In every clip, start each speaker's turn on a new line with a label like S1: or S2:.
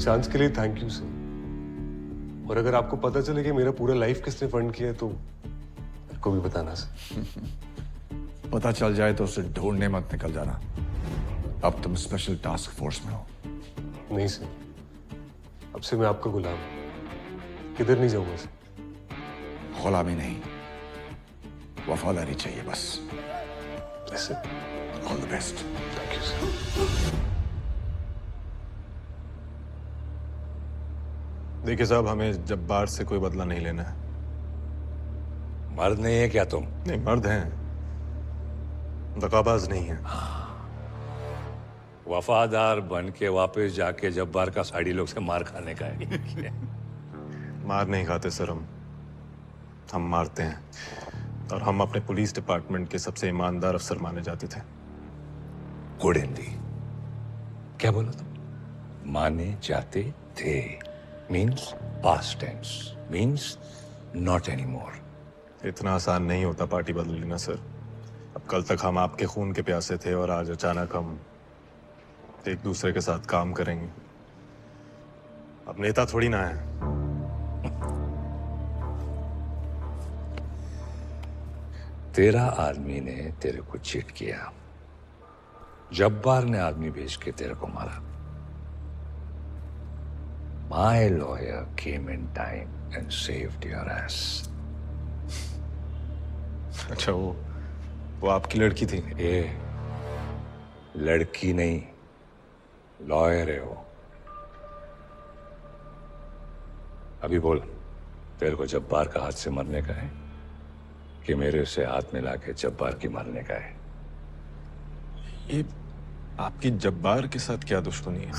S1: इस चांस के लिए थैंक यू सर। और अगर आपको पता चले कि मेरा पूरा लाइफ किसने फंड किया है तो मेरे को भी बताना सर।
S2: पता चल जाए तो उसे ढूंढने मत निकल जाना। अब तुम स्पेशल टास्क फोर्स में हो।
S1: नहीं सर, अब से मैं आपका गुलाम हूं। किधर नहीं जाऊंगा सर।
S2: गुलामी नहीं, वफादारी चाहिए बस।
S1: ऐसे
S2: all the best.
S1: Thank you sir.
S3: देखिए साहब, हमें जब्बार से कोई बदला नहीं लेना है।
S4: मर्द नहीं है क्या तुम?
S3: नहीं, मर्द हैं, दगाबाज नहीं है।
S4: वफादार बन के वापस जाके जब्बार का साड़ी लोग से मार खाने का है।
S3: मार नहीं खाते सर, हम मारते हैं। और हम अपने पुलिस डिपार्टमेंट के सबसे ईमानदार अफसर माने जाते थे।
S4: गुड हिंदी। क्या बोला तुम? माने जाते थे means past tense, means not any more.
S3: इतना आसान नहीं होता पार्टी बदल लेना सर। अब कल तक हम आपके खून के प्यासे थे और आज अचानक हम एक दूसरे के साथ काम करेंगे। अब नेता थोड़ी ना है।
S4: तेरा आदमी ने तेरे को चीट किया, जब्बार ने आदमी भेज के तेरे को मारा। My lawyer came in time and saved your ass.
S3: अच्छा, वो आपकी लड़की थी?
S4: ये लड़की नहीं, लॉयर है वो। अभी बोल, तेरे को जब्बार का हाथ से मरने का है कि मेरे से हाथ मिला के जब्बार की मारने का है?
S3: ये आपकी जब्बार के साथ क्या दुश्मनी है?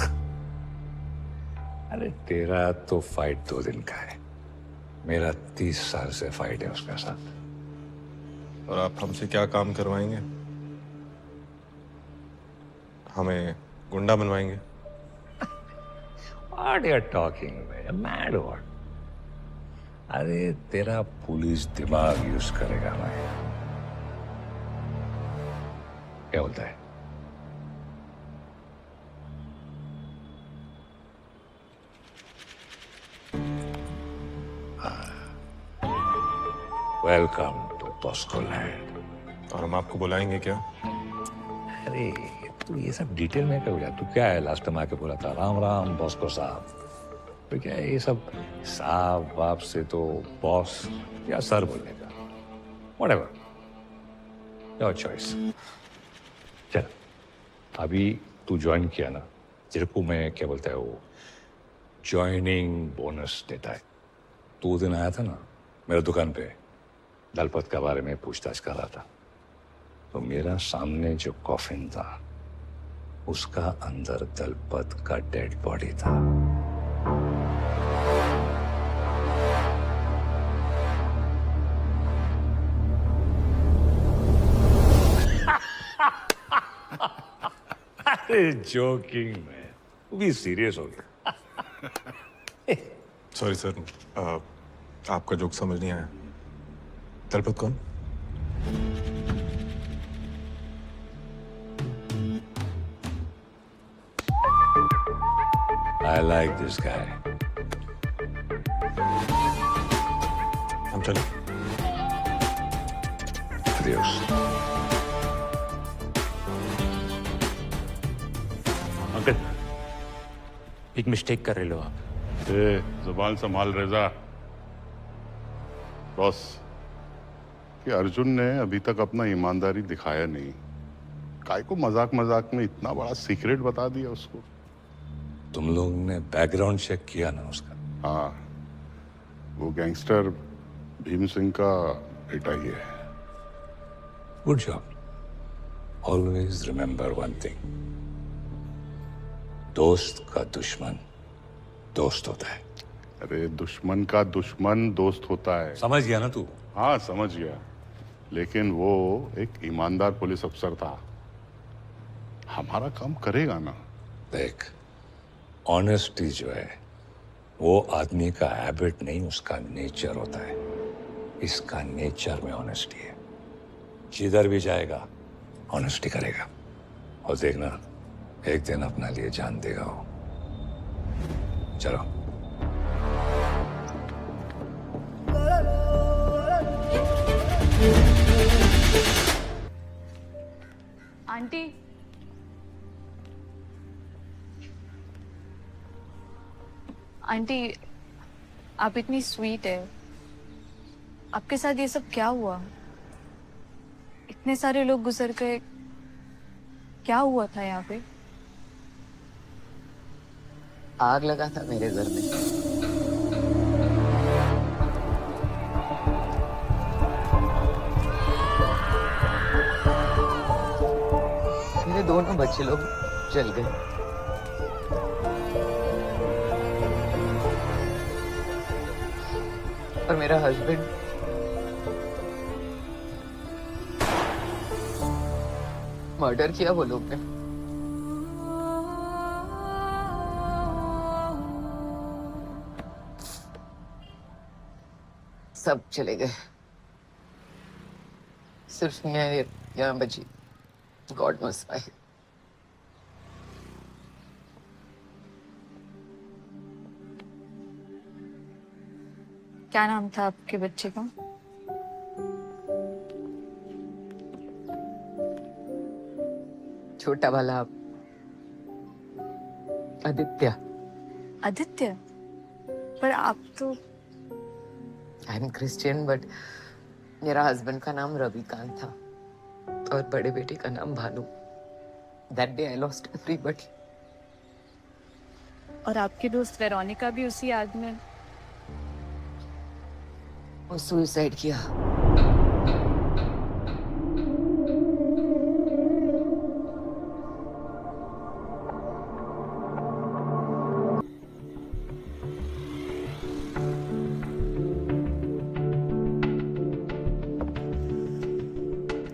S4: अरे तेरा तो फाइट 2 दिन का है, मेरा 30 साल से फाइट है उसके साथ।
S3: और आप हमसे क्या काम करवाएंगे? हमें गुंडा बनवाएंगे?
S4: What you're talking about? Mad what? अरे तेरा पुलिस दिमाग यूज करेगा मैं। क्या बोलता है? Welcome to Bosco land.
S3: और हम आपको बुलाएंगे क्या?
S4: अरे तू ये सब डिटेल में क्यों गया? तू क्या है, लास्ट टाइम आके बोला था राम राम बॉस्को साहब। तो क्या है ये सब साहब बाप से तो बॉस या सर बोलने का। Whatever, your choice. चल, अभी तू ज्वाइन किया ना, तेरे को मैं क्या बोलता है वो ज्वाइनिंग बोनस देता है। तू दिन आया था ना मेरे दुकान पे, दलपत के बारे में पूछताछ कर रहा था, तो मेरा सामने जो कॉफिन था उसका अंदर दलपत का डेड बॉडी था। अरे जोकिंग में, तू भी सीरियस हो गया।
S3: सॉरी सर, आपका जोक समझ नहीं आया। दलपत कौन?
S4: I like this guy.
S3: हम चले?
S4: Adios.
S5: अंकल, एक मिस्टेक कर रहे हो आप।
S6: जुबान संभाल रेजा। बॉस, कि अर्जुन ने अभी तक अपना ईमानदारी दिखाया नहीं। काय को मजाक मजाक में इतना बड़ा सीक्रेट बता दिया उसको।
S4: तुम लोग ने बैकग्राउंड चेक किया ना उसका?
S6: हाँ, वो गैंगस्टर भीम सिंह का बेटा ही है।
S4: Good job. Always remember one thing, दोस्त का दुश्मन दोस्त होता है।
S6: अरे दुश्मन का दुश्मन दोस्त होता है।
S4: समझ गया ना तू?
S6: हाँ समझ गया, लेकिन वो एक ईमानदार पुलिस अफसर था। हमारा काम करेगा ना।
S4: देख, ऑनेस्टी जो है वो आदमी का हैबिट नहीं, उसका नेचर होता है। इसका नेचर में ऑनेस्टी है। जिधर भी जाएगा ऑनेस्टी करेगा, और देखना एक दिन अपना लिए जान देगा वो। चलो।
S7: आंटी, आंटी आप इतनी स्वीट है, आपके साथ ये सब क्या हुआ? इतने सारे लोग गुजर गए, क्या हुआ था यहाँ पे?
S8: आग लगा था मेरे घर में। मेरे दोनों बच्चे लोग जल गए। और मेरा हस्बैंड मर्डर किया वो लोग ने। सब चले गए, सिर्फ मैं यहाँ बची। God knows why.
S7: क्या नाम था आपके बच्चे का?
S8: छोटा वाला आदित्य।
S7: आदित्य? पर आप तो
S8: आई एम क्रिश्चियन, बट मेरा हस्बैंड का नाम रविकांत था और बड़े बेटे का नाम Bhanu. That day I lost everybody.
S7: और आपकी दोस्त वेरोनिका भी उसी आग में?
S8: वो सुसाइड किया।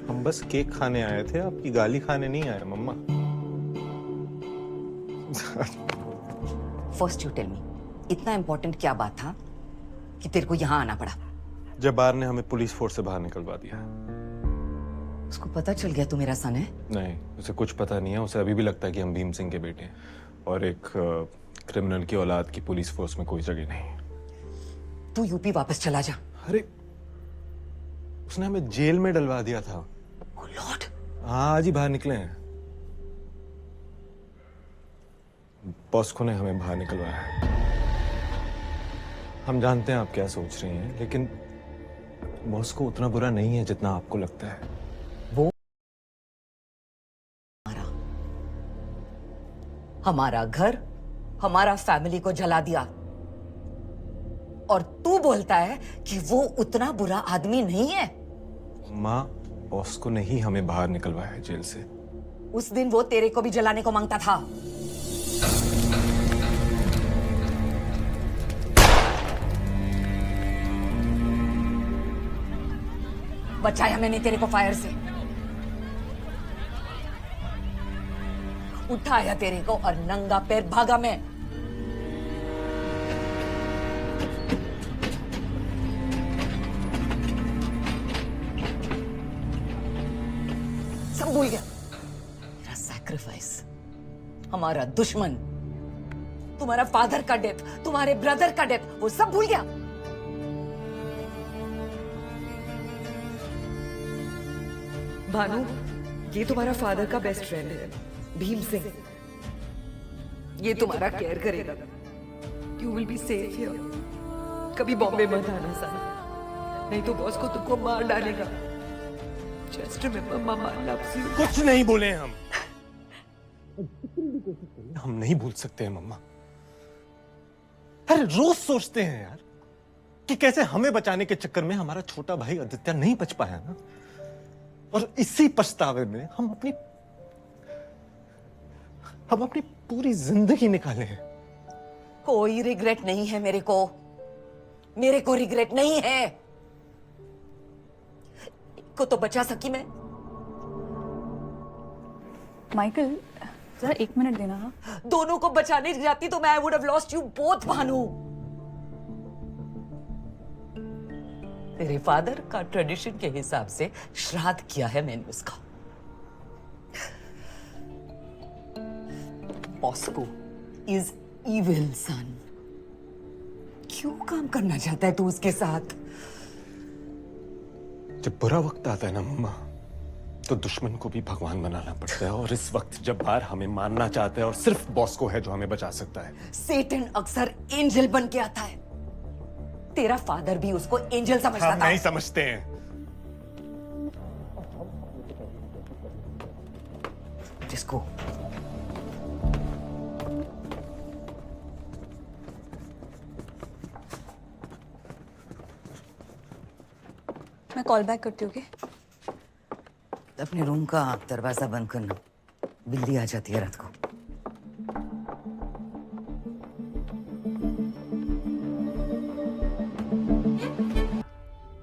S3: हम बस केक खाने आए थे, आपकी गाली खाने नहीं आए मम्मा।
S9: फर्स्ट यू टेल मी, इतना इम्पोर्टेंट क्या बात था कि तेरे को यहाँ आना पड़ा?
S3: जब्बार ने हमें पुलिस फोर्स से बाहर निकलवा दिया।
S9: उसको पता चल गया तू मेरा सन है?
S3: नहीं, उसे कुछ पता नहीं है। उसे अभी भी लगता है कि हम भीम सिंह के बेटे हैं, और एक क्रिमिनल की औलाद की पुलिस फोर्स में कोई जगह नहीं।
S9: तू यूपी वापस चला जा।
S3: अरे उसने हमें जेल में डलवा दिया था।
S9: Oh Lord!
S3: हाँ, आज ही बाहर निकले हैं। बॉस्को ने हमें बाहर निकलवाया है। हम जानते हैं आप क्या सोच रही हैं, लेकिन बॉस्को उतना बुरा नहीं है जितना आपको लगता है।
S9: वो हमारा घर, हमारा फैमिली को जला दिया, और तू बोलता है कि वो उतना बुरा आदमी नहीं है?
S3: माँ, बॉस्को ने ही हमें बाहर निकलवाया है जेल से।
S9: उस दिन वो तेरे को भी जलाने को मांगता था। बचाया मैंने तेरे को फायर से, उठाया तेरे को और नंगा पैर भागा मैं। सब भूल गया। मेरा सैक्रिफाइस, हमारा दुश्मन, तुम्हारा फादर का डेथ, तुम्हारे ब्रदर का डेथ, वो सब भूल गया।
S10: भानु, ये तुम्हारा फादर का बेस्ट फ्रेंड है, भीम सिंह। ये तुम्हारा केयर करेगा। You will be safe here. कभी बॉम्बे मत आना साहब, नहीं तो बॉस को तुमको मार डालेगा। Just remember mama loves you.
S3: कुछ नहीं बोले हम। हम नहीं भूल सकते हैं मम्मा। अरे रोज सोचते हैं यार कि कैसे हमें बचाने के चक्कर में हमारा छोटा भाई आदित्य नहीं बच पाया ना, और इसी पछतावे में हम अपनी पूरी जिंदगी निकाले हैं।
S9: कोई रिग्रेट नहीं है मेरे को रिग्रेट नहीं है। को तो बचा सकी मैं।
S7: माइकल, जरा 1 मिनट देना। हाँ,
S9: दोनों को बचाने जाती तो मैं I would have lost you both Bhanu. तेरे फादर का ट्रेडिशन के हिसाब से श्राद्ध किया है मैंने उसका। बॉस्को इज इविल सन। क्यों काम करना चाहता है तू उसके साथ?
S3: जब बुरा वक्त आता है ना मम्मा, तो दुश्मन को भी भगवान बनाना पड़ता है। और इस वक्त जब बाहर हमें मानना चाहता है और सिर्फ बॉस को है जो हमें बचा सकता है।
S9: सेटन अक्सर एंजल बन के आता है। तेरा फादर भी उसको एंजल समझता
S3: हम
S9: था।
S3: नहीं समझते हैं।
S9: जिसको
S7: मैं कॉल बैक करती हूँ, okay?
S9: अपने रूम का दरवाजा बंद करना, बिल्ली आ जाती है रात को।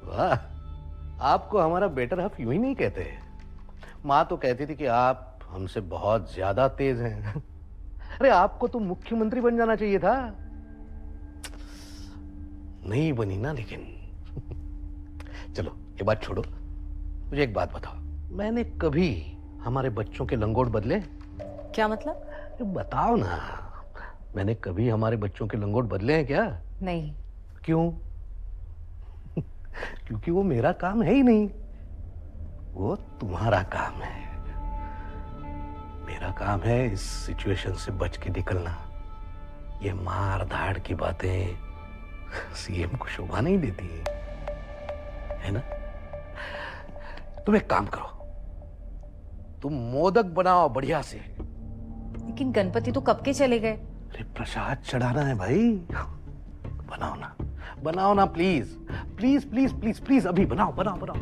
S11: वाह, आपको हमारा बेटर हाफ यूं ही नहीं कहते। माँ तो कहती थी कि आप हमसे बहुत ज्यादा तेज हैं। अरे आपको तो मुख्यमंत्री बन जाना चाहिए था। नहीं बनी ना, लेकिन चलो ये बात छोड़ो, मुझे एक बात बताओ, मैंने कभी हमारे बच्चों के लंगोट बदले?
S7: क्या मतलब?
S11: अरे बताओ ना, मैंने कभी हमारे बच्चों के लंगोट बदले हैं क्या?
S7: नहीं।
S11: क्यों? क्योंकि वो मेरा काम है ही नहीं, वो तुम्हारा काम है। मेरा काम है इस सिचुएशन से बच के निकलना। ये मार धाड़ की बातें सीएम को शोभा नहीं देती है ना? तुम एक काम करो, तुम मोदक बनाओ बढ़िया से।
S7: लेकिन गणपति तो कब के चले गए।
S11: अरे प्रसाद चढ़ाना है भाई, बनाओ ना, बनाओ ना please please please please please, अभी बनाओ बनाओ बनाओ।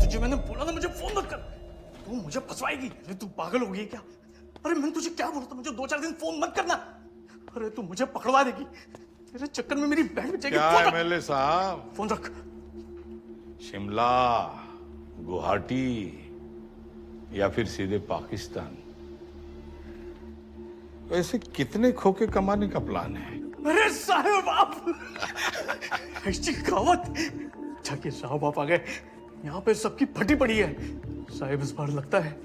S5: तुझे मैंने बोला ना मुझे फोन मत कर, तू मुझे फंसवाएगी। अरे तू पागल हो गई क्या? अरे मैंने तुझे क्या बोला था, मुझे 2-4 दिन फोन मत करना। अरे तू मुझे पकड़वा देगी, तेरे चक्कर में मेरी बहन बचेगी।
S2: क्या
S5: फोन रख।
S2: एमएलए साहब,
S5: फोन रख।
S2: शिमला, गुवाहाटी या फिर सीधे पाकिस्तान? ऐसे कितने खोखे कमाने का प्लान है?
S5: अरे साहब आप ऐसी कहावत। जाके साहब आप आ गए, यहाँ पे सबकी फटी पड़ी है। साहब इस बार लगता है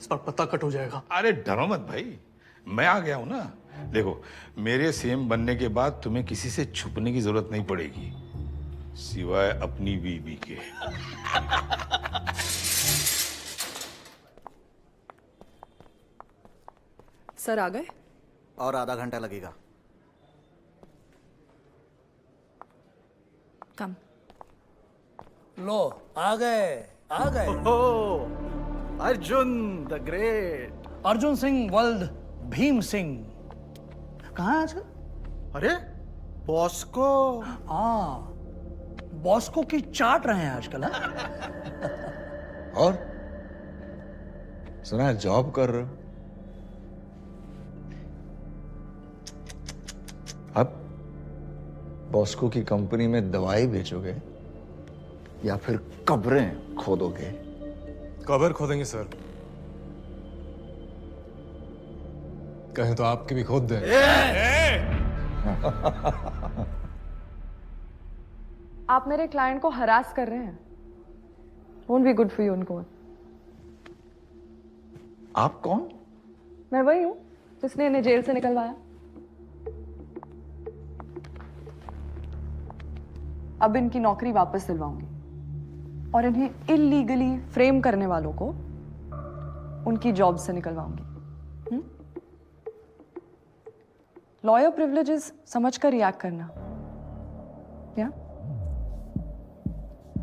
S5: इस बार पत्ता कट हो जाएगा।
S2: अरे डरो मत भाई, मैं आ गया हूं ना। देखो, मेरे सीएम बनने के बाद तुम्हें किसी से छुपने की जरूरत नहीं पड़ेगी, सिवाय अपनी बीवी के।
S10: सर आ गए?
S12: और आधा घंटा लगेगा।
S7: कम।
S12: लो आ गए आ गए। Arjun the great,
S13: Arjun Singh world Bhim Singh कहाँ है आजकल?
S12: अरे बॉस्को।
S13: हाँ, बॉस्को की चाट रहे हैं आजकल। हाँ?
S2: और सुना है जॉब कर रहे हो? अब बॉस्को की कंपनी में दवाई बेचोगे या फिर कब्रें खोदोगे?
S1: कबर खोदेंगे सर, कहें तो आपके भी खोद दें।
S10: आप मेरे क्लाइंट को हरास कर रहे हैं। Won't be good for you उनको।
S2: आप कौन?
S10: मैं वही हूँ जिसने इन्हें जेल से निकलवाया। अब इनकी नौकरी वापस दिलवाऊंगी और इन्हें इलीगली फ्रेम करने वालों को उनकी जॉब से निकलवाऊंगी। लॉयर प्रिविलेजेस समझकर रिएक्ट करना। या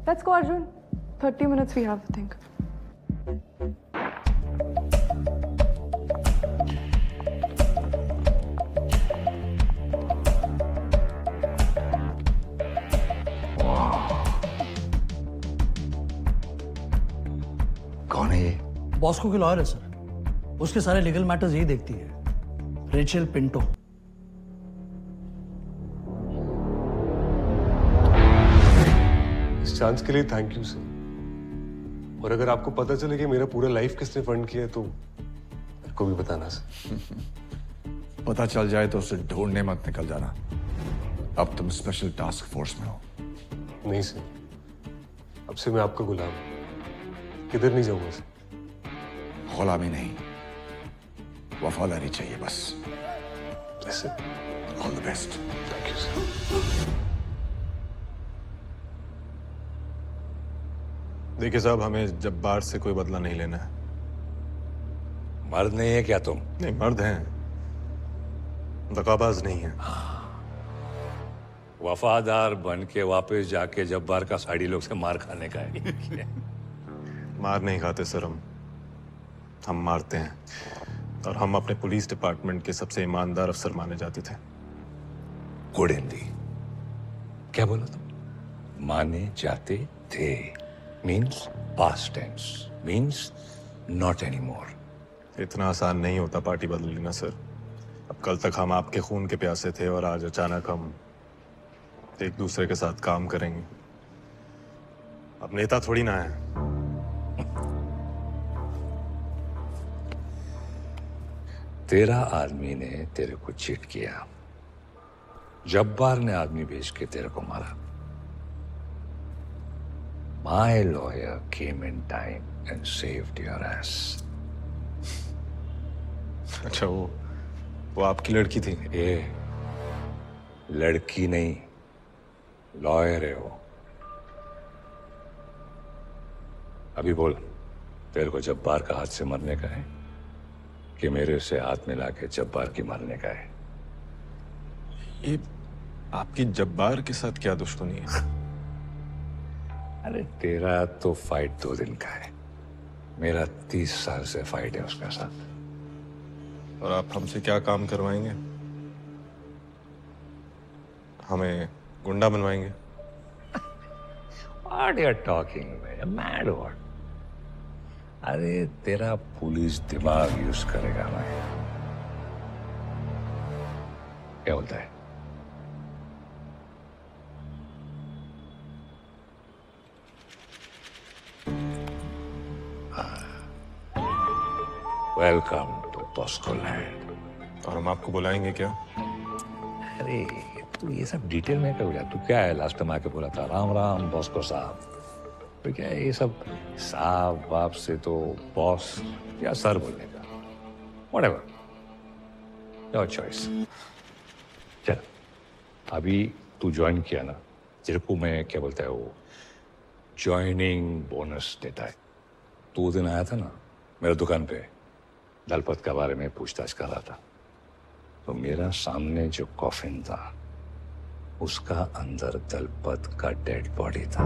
S10: let's go Arjun, 30 minutes we have to think.
S2: कौन है ये?
S13: बॉस्को की लॉयर है सर, उसके सारे लीगल मैटर्स यही देखती है। Rachel Pinto.
S1: इस चांस के लिए थैंक यू सर। और अगर आपको पता चले कि मेरा पूरा लाइफ किसने फंड किया है तो मेरे को भी बताना सर।
S2: पता चल जाए तो उसे ढूंढने मत निकल जाना। अब तुम स्पेशल टास्क फोर्स में हो।
S1: नहीं सर, अब से मैं आपका गुलाम हूं। किधर नहीं जाऊंगा सर।
S2: गुलामी नहीं, वफादारी चाहिए बस।
S1: ऐसे
S2: all the best.
S1: Thank you sir.
S3: देखिए साहब, हमें जब्बार से कोई बदला नहीं लेना है।
S4: मर्द नहीं है क्या तुम?
S3: नहीं, मर्द हैं, दगाबाज नहीं है।
S4: वफादार बन के वापस जाके जब्बार का साड़ी लोग से मार खाने का है।
S3: मार नहीं खाते सर, हम मारते हैं। और हम अपने पुलिस डिपार्टमेंट के सबसे ईमानदार अफसर माने जाते थे।
S4: गुड हिंदी। क्या बोला तुम? माने जाते थे means past tense, means not any more.
S3: इतना आसान नहीं होता पार्टी बदल लेना सर। अब कल तक हम आपके खून के प्यासे थे और आज अचानक हम एक दूसरे के साथ काम करेंगे। अब नेता थोड़ी ना है।
S4: तेरा आदमी ने तेरे को चीट किया, जब्बार ने आदमी भेज के तेरे को मारा। My lawyer came in time and saved your ass.
S3: अच्छा, वो आपकी लड़की थी?
S4: ये लड़की नहीं, लॉयर है वो। अभी बोल, तेरे को जब्बार का हाथ से मरने का है कि मेरे से हाथ मिला के जब्बार की मारने का है?
S3: ये आपकी जब्बार के साथ क्या दुश्मनी है?
S4: अरे तेरा तो फाइट 2 दिन का है, मेरा 30 साल से फाइट है उसके साथ।
S3: और आप हमसे क्या काम करवाएंगे? हमें गुंडा बनवाएंगे?
S4: What you're talking about? Mad what? अरे तेरा पुलिस दिमाग यूज करेगा मैं। क्या बोलता है? Welcome to Bosco land.
S3: और हम आपको बुलाएंगे क्या?
S4: अरे तू ये सब डिटेल में क्या हो गया? तू क्या है, लास्ट टाइम आके बोला था राम राम बॉस्को साहब। तो क्या है ये सब साहब बाप से तो बॉस या सर बोलने का? Whatever, your choice. चल, अभी तू ज्वाइन किया ना, तेरे को मैं क्या बोलता है वो ज्वाइनिंग बोनस देता है। तू दिन आया था ना मेरे दुकान पे, दलपत के बारे में पूछताछ कर रहा था, तो मेरा सामने जो कॉफिन था उसका अंदर दलपत का डेड बॉडी था।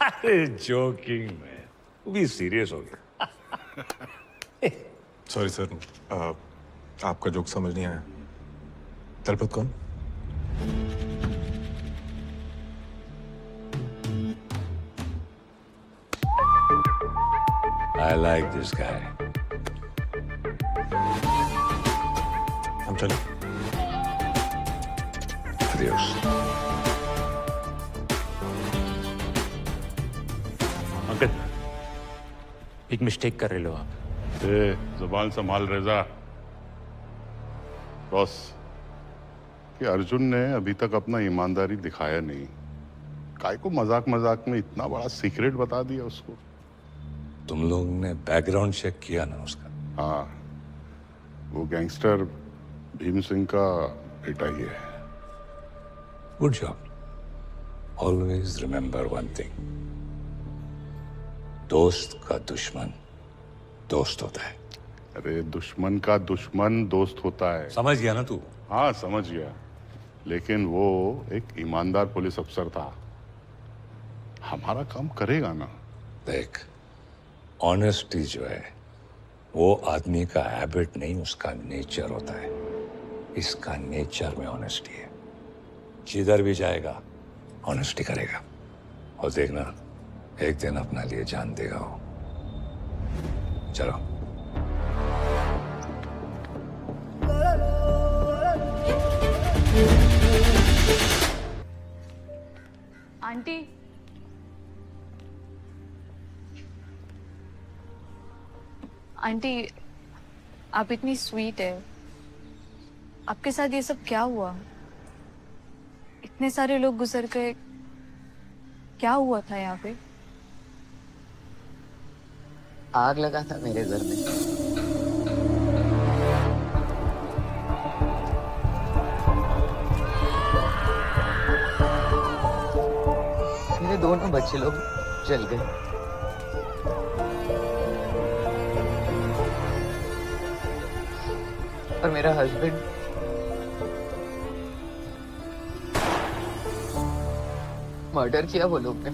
S4: अरे जोकिंग में, तू भी सीरियस हो गया।
S3: सॉरी सर, आपका जोक समझ नहीं आया। दलपत कौन?
S4: I like this guy.
S3: हम चले?
S4: Adios.
S11: अंकल, एक मिस्टेक कर रहे हो आप।
S6: जुबान संभाल रेजा। बॉस, कि अर्जुन ने अभी तक अपना ईमानदारी दिखाया नहीं। काय को मजाक मजाक में इतना बड़ा सीक्रेट बता दिया उसको।
S4: तुम लोग ने बैकग्राउंड चेक किया ना उसका?
S6: हाँ, वो गैंगस्टर भीम सिंह का बेटा ही है।
S4: Good job. Always remember one thing, दोस्त का दुश्मन दोस्त होता है।
S6: अरे दुश्मन का दुश्मन दोस्त होता है।
S4: समझ गया ना तू?
S6: हाँ समझ गया, लेकिन वो एक ईमानदार पुलिस अफसर था, हमारा काम करेगा ना।
S4: देख, ऑनेस्टी जो है वो आदमी का हैबिट नहीं, उसका नेचर होता है। इसका नेचर में ऑनेस्टी है, जिधर भी जाएगा ऑनेस्टी करेगा। और देखना एक दिन अपना लिए जान देगा वो। चलो।
S7: आंटी, आंटी आप इतनी स्वीट है, आपके साथ ये सब क्या हुआ? इतने सारे लोग गुजर गए, क्या हुआ था यहाँ पे?
S8: आग लगा था मेरे घर में। मेरे दोनों बच्चे लोग जल गए। और मेरा हस्बैंड मर्डर किया वो लोग ने।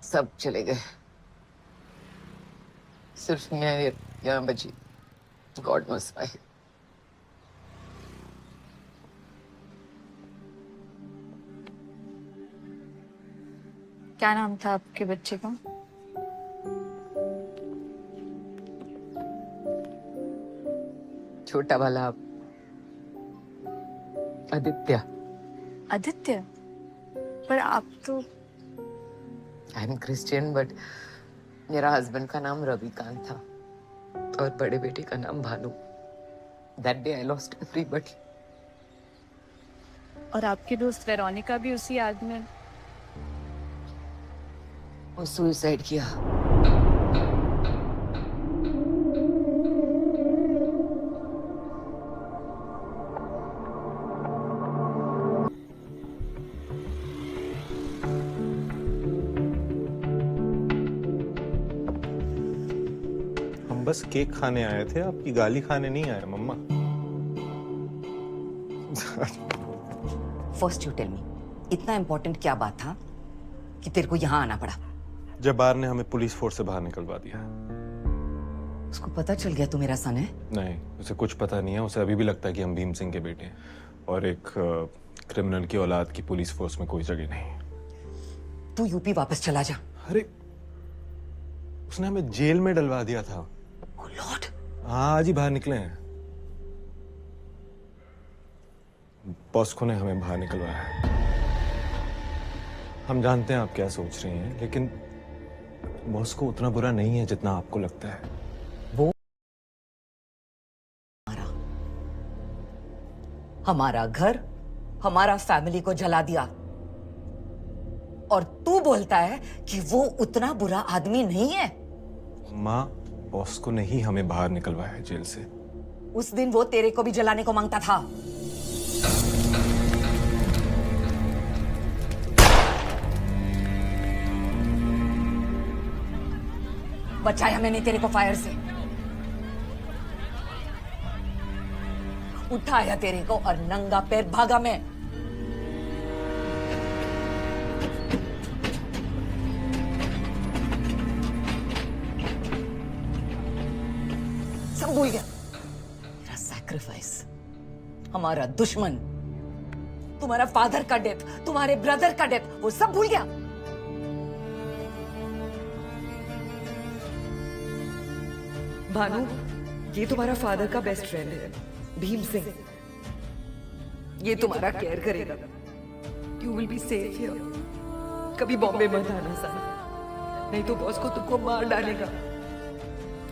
S8: सब चले गए, सिर्फ मैं यहाँ बची। God knows why.
S7: क्या नाम था आपके बच्चे का?
S8: छोटा वाला आदित्य।
S7: आदित्य? पर आप तो
S8: आई एम क्रिश्चियन बट मेरा हस्बैंड का नाम रविकांत था और बड़े बेटे का नाम Bhanu. That day I lost everybody.
S7: और आपकी दोस्त वेरोनिका भी उसी आग में?
S8: वो सुसाइड किया।
S3: हम बस केक खाने आए थे, आपकी गाली खाने नहीं आए मम्मा।
S9: फर्स्ट यू टेल मी, इतना इंपॉर्टेंट क्या बात था कि तेरे को यहाँ आना पड़ा?
S3: जब्बार ने हमें पुलिस फोर्स से बाहर निकलवा दिया।
S9: उसको पता चल गया तू मेरा सन है?
S3: नहीं, उसे कुछ पता नहीं है। उसे अभी भी लगता है कि हम भीम सिंह के बेटे हैं और एक क्रिमिनल की औलाद की पुलिस फोर्स में कोई जगह नहीं।
S9: तू यूपी वापस चला जा।
S3: अरे उसने हमें जेल में डलवा दिया था।
S9: Oh Lord!
S3: हाँ, आज ही बाहर निकले हैं। बॉस्को ने हमें बाहर निकलवाया है। हम जानते हैं आप क्या सोच रही हैं, लेकिन बॉस्को उतना बुरा नहीं है जितना आपको लगता है।
S9: वो हमारा घर, हमारा फैमिली को जला दिया, और तू बोलता है कि वो उतना बुरा आदमी नहीं है।
S3: माँ, बॉस्को ने ही हमें बाहर निकलवाया है जेल से।
S9: उस दिन वो तेरे को भी जलाने को मांगता था। बचाया मैंने तेरे को फायर से, उठाया तेरे को और नंगा पैर भागा मैं। सब भूल गया। मेरा सैक्रिफाइस, हमारा दुश्मन, तुम्हारा फादर का डेथ, तुम्हारे ब्रदर का डेथ, वो सब भूल गया।
S10: भानु, ये तुम्हारा फादर का बेस्ट फ्रेंड है, भीम सिंह। ये तुम्हारा केयर करेगा। You will be safe here. कभी बॉम्बे मत आना साहब, नहीं तो बॉस को तुमको मार डालेगा।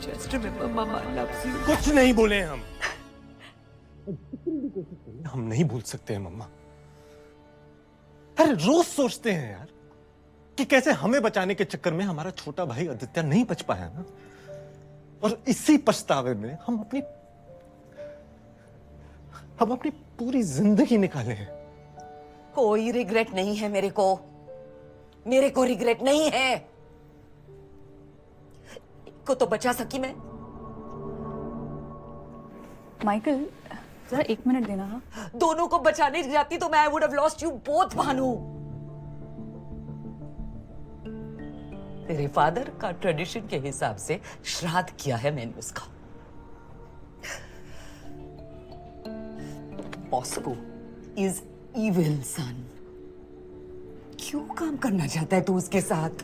S10: Just remember mama loves you.
S3: कुछ नहीं बोले हम नहीं भूल सकते हैं मम्मा। अरे रोज सोचते हैं यार कि कैसे हमें बचाने के चक्कर में हमारा छोटा भाई आदित्य नहीं बच पाया ना, और इसी पछतावे में हम अपनी पूरी जिंदगी निकाले हैं।
S9: कोई रिग्रेट नहीं है मेरे को रिग्रेट नहीं है। को तो बचा सकी मैं।
S7: माइकल, जरा 1 मिनट देना। हाँ,
S9: दोनों को बचाने जाती तो मैं I would have lost you both Bhanu. तेरे फादर का ट्रेडिशन के हिसाब से श्राद्ध किया है मैंने उसका। बॉस्को इज इविल सन। क्यों काम करना चाहता है तू उसके साथ?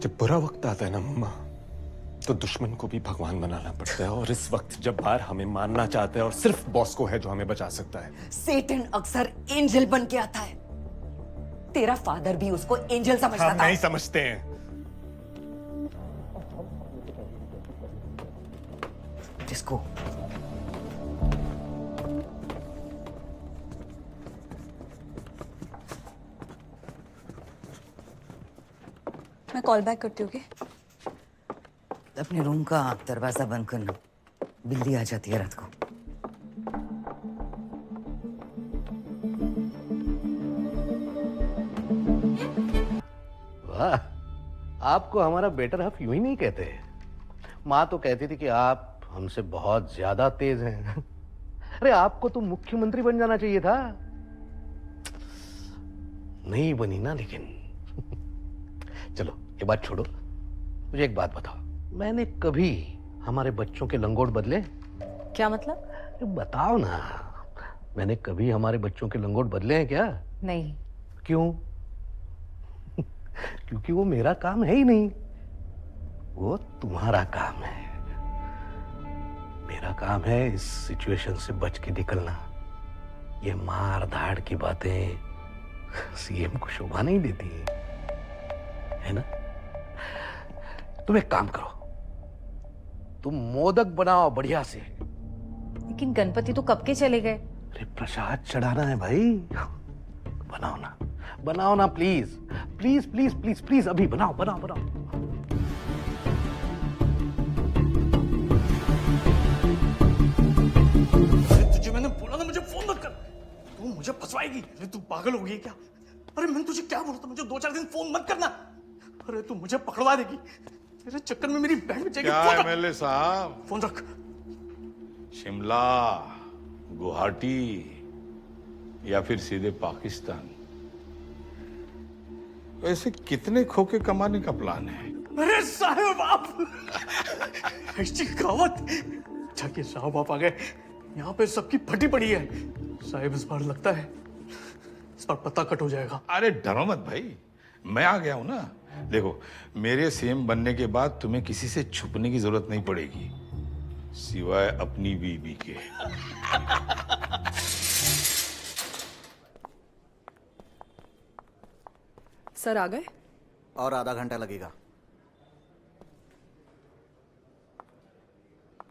S3: जब बुरा वक्त आता है ना मम्मा, तो दुश्मन को भी भगवान बनाना पड़ता है। और इस वक्त जब बाहर हमें मारना चाहता है और सिर्फ बॉस्को है जो हमें बचा सकता है।
S9: सेटन अक्सर एंजल बन के आता है। तेरा फादर भी उसको एंजल समझता
S3: हम
S9: था।
S3: नहीं समझते हैं।
S9: जिसको
S7: मैं कॉल बैक करती हूँ, okay?
S9: अपने रूम का दरवाजा बंद करना, बिल्ली आ जाती है रात को।
S11: वाह, आपको हमारा बेटर हाफ यूं ही नहीं कहते। माँ तो कहती थी कि आप हमसे बहुत ज्यादा तेज हैं। अरे आपको तो मुख्यमंत्री बन जाना चाहिए था। नहीं बनी ना, लेकिन चलो ये बात छोड़ो, मुझे एक बात बताओ, मैंने कभी हमारे बच्चों के लंगोट बदले?
S7: क्या मतलब?
S11: अरे बताओ ना, मैंने कभी हमारे बच्चों के लंगोट बदले हैं क्या?
S7: नहीं।
S11: क्यों? क्योंकि वो मेरा काम है ही नहीं, वो तुम्हारा काम है। मेरा काम है इस सिचुएशन से बच के निकलना। ये मार धाड़ की बातें सीएम को शोभा नहीं देती है ना? तुम एक काम करो, तुम मोदक बनाओ बढ़िया से।
S7: लेकिन गणपति तो कब के चले गए।
S11: अरे प्रसाद चढ़ाना है भाई, बनाओ ना, बनाओ ना please please please please please, अभी बनाओ बनाओ बनाओ।
S5: तुझे मैंने बोला ना मुझे फोन मत कर, तू मुझे फंसवाएगी। अरे तू पागल हो गई क्या? अरे मैंने तुझे क्या बोला था, मुझे 2-4 दिन फोन मत करना। अरे तू मुझे पकड़वा देगी, तेरे चक्कर में मेरी बहन बचेगी।
S2: क्या
S5: फोन रख।
S2: एमएलए साहब,
S5: फोन रख।
S2: शिमला, गुवाहाटी या फिर सीधे पाकिस्तान? ऐसे कितने खोखे कमाने का प्लान है?
S5: अरे साहब आप ऐसी कहावत। जाके साहब आप आ गए, यहाँ पे सबकी फटी पड़ी है। साहब इस बार लगता है इस बार पता कट हो जाएगा।
S2: अरे डरो मत भाई, मैं आ गया हूं ना। देखो, मेरे सीएम बनने के बाद तुम्हें किसी से छुपने की जरूरत नहीं पड़ेगी, सिवाय अपनी बीबी के।
S10: सर आ गए?
S12: और आधा घंटा लगेगा।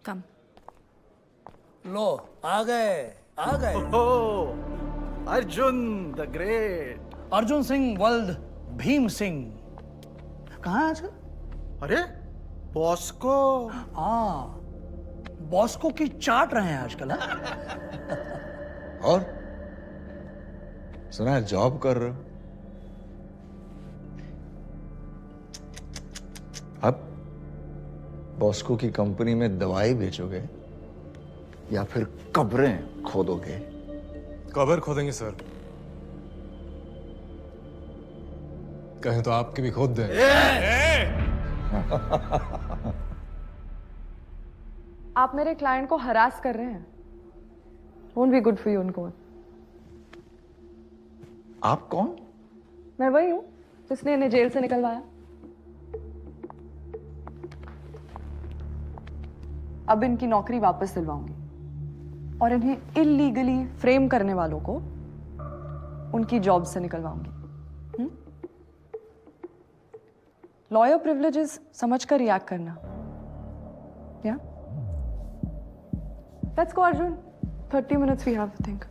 S7: कम।
S13: लो आ गए, आ गए।
S12: Arjun the great.
S13: Arjun Singh world Bhim Singh कहाँ है आजकल?
S12: अरे बॉस्को।
S13: हाँ, बॉस्को की चाट रहे हैं आजकल। हाँ?
S14: और सुना है जॉब कर रहे हो? अब बॉस्को की कंपनी में दवाई बेचोगे या फिर कब्रें खोदोगे?
S1: कबर खोदेंगे सर, कहें तो आपके भी खोद दें।
S10: आप मेरे क्लाइंट को हरास कर रहे हैं। Won't be good for you उनको।
S14: आप कौन?
S10: मैं वही हूँ जिसने इन्हें जेल से निकलवाया। अब इनकी नौकरी वापस दिलवाऊंगी और इन्हें इल्लीगली फ्रेम करने वालों को उनकी जॉब से निकलवाऊंगी। लॉयर प्रिविलेजेस समझकर रिएक्ट करना। या let's go Arjun, 30 minutes we have to think.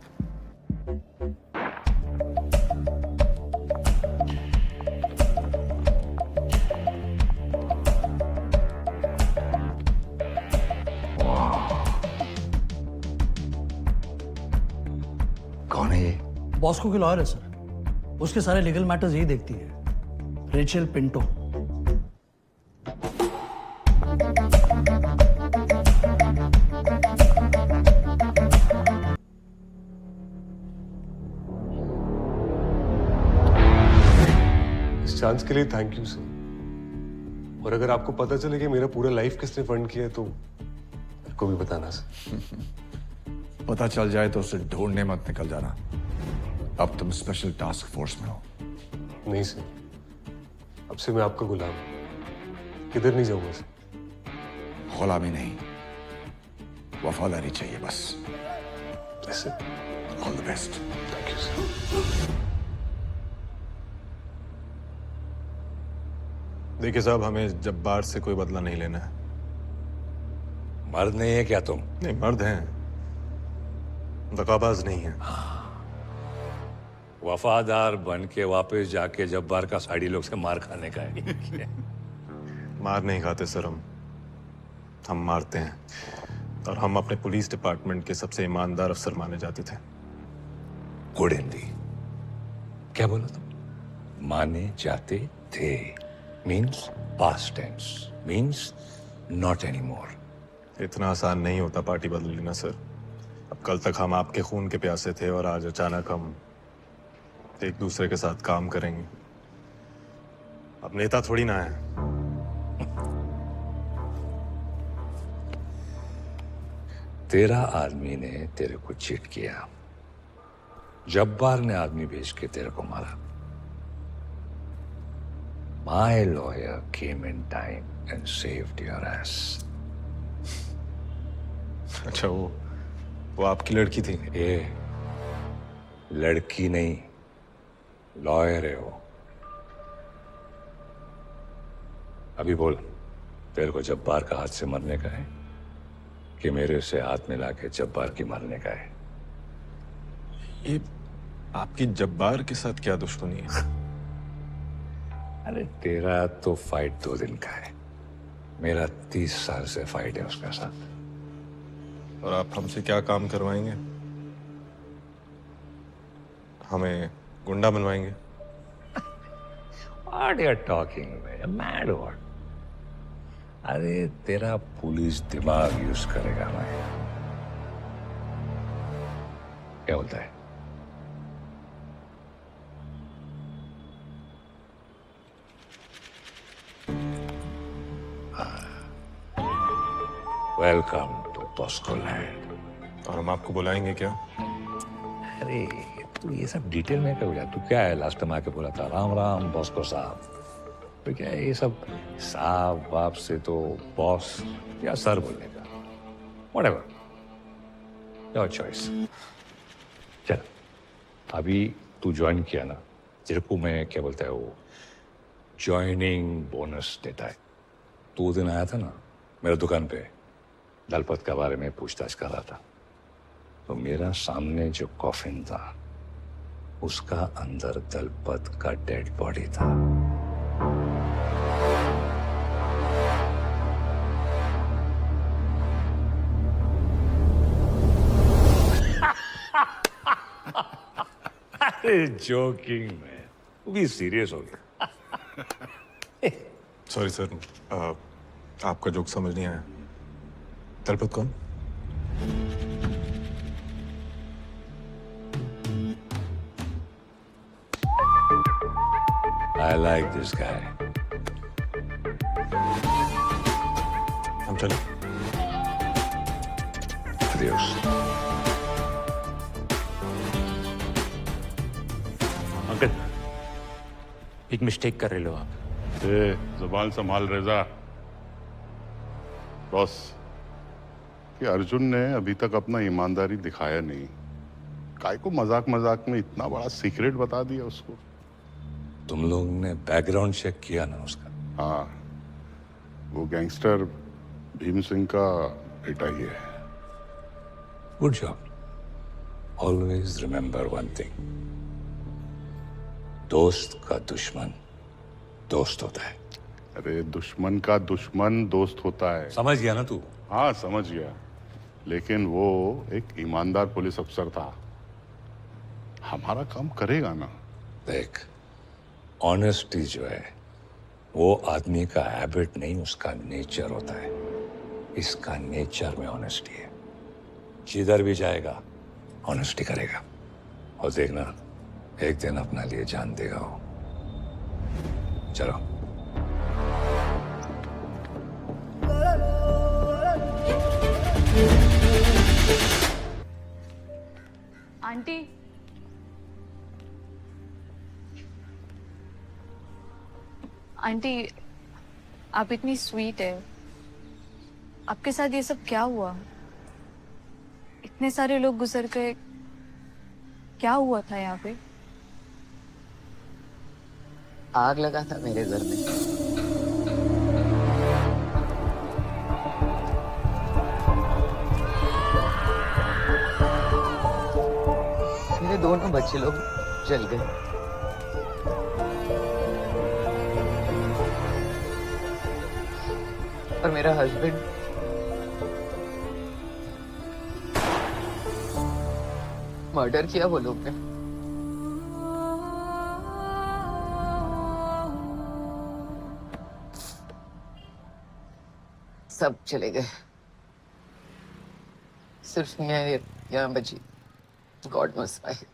S14: कौन है ये?
S13: बॉस्को की लॉयर है सर, उसके सारे लीगल मैटर्स यही देखती है, रेचल पिंटो।
S1: इस चांस के लिए थैंक यू सर। और अगर आपको पता चले कि मेरा पूरा लाइफ किसने फंड किया तो मेरे को भी बताना सर।
S14: पता चल जाए तो उसे ढूंढने मत निकल जाना। अब तुम स्पेशल टास्क फोर्स में हो।
S1: नहीं सर, अब से मैं आपका गुलाम हूं, किधर नहीं जाऊंगा सर।
S14: गुलामी नहीं, वफादारी चाहिए बस।
S1: ऐसे
S14: all the best.
S1: Thank you sir.
S3: देखिए साहब, हमें जब्बार से कोई बदला नहीं लेना है।
S4: मर्द नहीं है क्या तुम?
S3: नहीं, मर्द हैं, दगाबाज नहीं है।
S4: वफादार बन के वापस जाके जब्बार का साड़ी लोग से मार खाने का है।
S3: मार नहीं खाते सर, हम मारते हैं। और हम अपने पुलिस डिपार्टमेंट के सबसे ईमानदार अफसर माने जाते थे।
S4: गुड हिंदी। क्या बोला तुम? माने जाते थे means past tense, means not any more.
S3: इतना आसान नहीं होता पार्टी बदल लेना सर। अब कल तक हम आपके खून के प्यासे थे और आज अचानक हम एक दूसरे के साथ काम करेंगे। अब नेता थोड़ी ना है।
S4: तेरा आदमी ने तेरे को चीट किया, जब्बार ने आदमी भेज के तेरे को मारा। My lawyer came in time and saved your ass.
S3: अच्छा, वो आपकी लड़की थी?
S4: ए, लड़की नहीं, लॉयर है वो। अभी बोल, तेरे को जब्बार का हाथ से मरने का है कि मेरे से हाथ मिला के जब्बार की मारने का है?
S3: ये आपकी जब्बार के साथ क्या दुश्मनी है?
S4: अरे तेरा तो फाइट 2 दिन का है, मेरा 30 साल से फाइट है उसके साथ।
S3: और आप हमसे क्या काम करवाएंगे? हमें गुंडा बनवाएंगे?
S4: What you're talking about? Mad what? अरे तेरा पुलिस दिमाग यूज करेगा मैं। क्या बोलता है? Welcome to Bosco land.
S3: और हम आपको बुलाएंगे क्या?
S4: अरे तू ये सब डिटेल में क्या हो गया? तू क्या है, लास्ट टाइम आके बोला था राम राम बॉस्को साहब। तो क्या है ये सब साहब बाप से तो बॉस या सर बोलने का? Whatever, your choice. चल, अभी तू ज्वाइन किया ना, तेरे को मैं क्या बोलता है वो ज्वाइनिंग बोनस देता है। तू दिन आया था ना मेरे दुकान पे, दलपत के बारे में पूछताछ कर रहा था, तो मेरा सामने जो कॉफिन था उसका अंदर दलपत का डेड बॉडी था। अरे जोकिंग मैन, तू भी सीरियस हो गया।
S3: सॉरी सर, आपका जोक समझ नहीं आया। दलपत कौन?
S4: I like this guy.
S3: हम चले?
S4: Adios.
S11: अंकल, एक मिस्टेक कर रहे हो आप।
S6: जुबान संभाल रेजा। बॉस, कि अर्जुन ने अभी तक अपना ईमानदारी दिखाया नहीं। काय को मजाक मजाक में इतना बड़ा सीक्रेट बता दिया उसको।
S4: तुम लोग ने बैकग्राउंड चेक किया ना उसका?
S6: हाँ, वो गैंगस्टर भीम सिंह का बेटा ही है।
S4: Good job. Always remember one thing, दोस्त का दुश्मन दोस्त होता है।
S6: अरे दुश्मन का दुश्मन दोस्त होता है।
S4: समझ गया ना तू?
S6: हाँ समझ गया, लेकिन वो एक ईमानदार पुलिस अफसर था, हमारा काम करेगा ना।
S4: देख, ऑनेस्टी जो है वो आदमी का हैबिट नहीं, उसका नेचर होता है। इसका नेचर में ऑनेस्टी है, जिधर भी जाएगा ऑनेस्टी करेगा। और देखना एक दिन अपना लिए जान देगा वो। चलो।
S7: आंटी, आंटी आप इतनी स्वीट है, आपके साथ ये सब क्या हुआ? इतने सारे लोग गुजर गए, क्या हुआ था यहाँ पे?
S8: आग लगा था मेरे घर में। मेरे दोनों बच्चे लोग जल गए। और मेरा हस्बैंड मर्डर किया वो लोग ने। सब चले गए, सिर्फ मैं यहाँ बची। God knows why.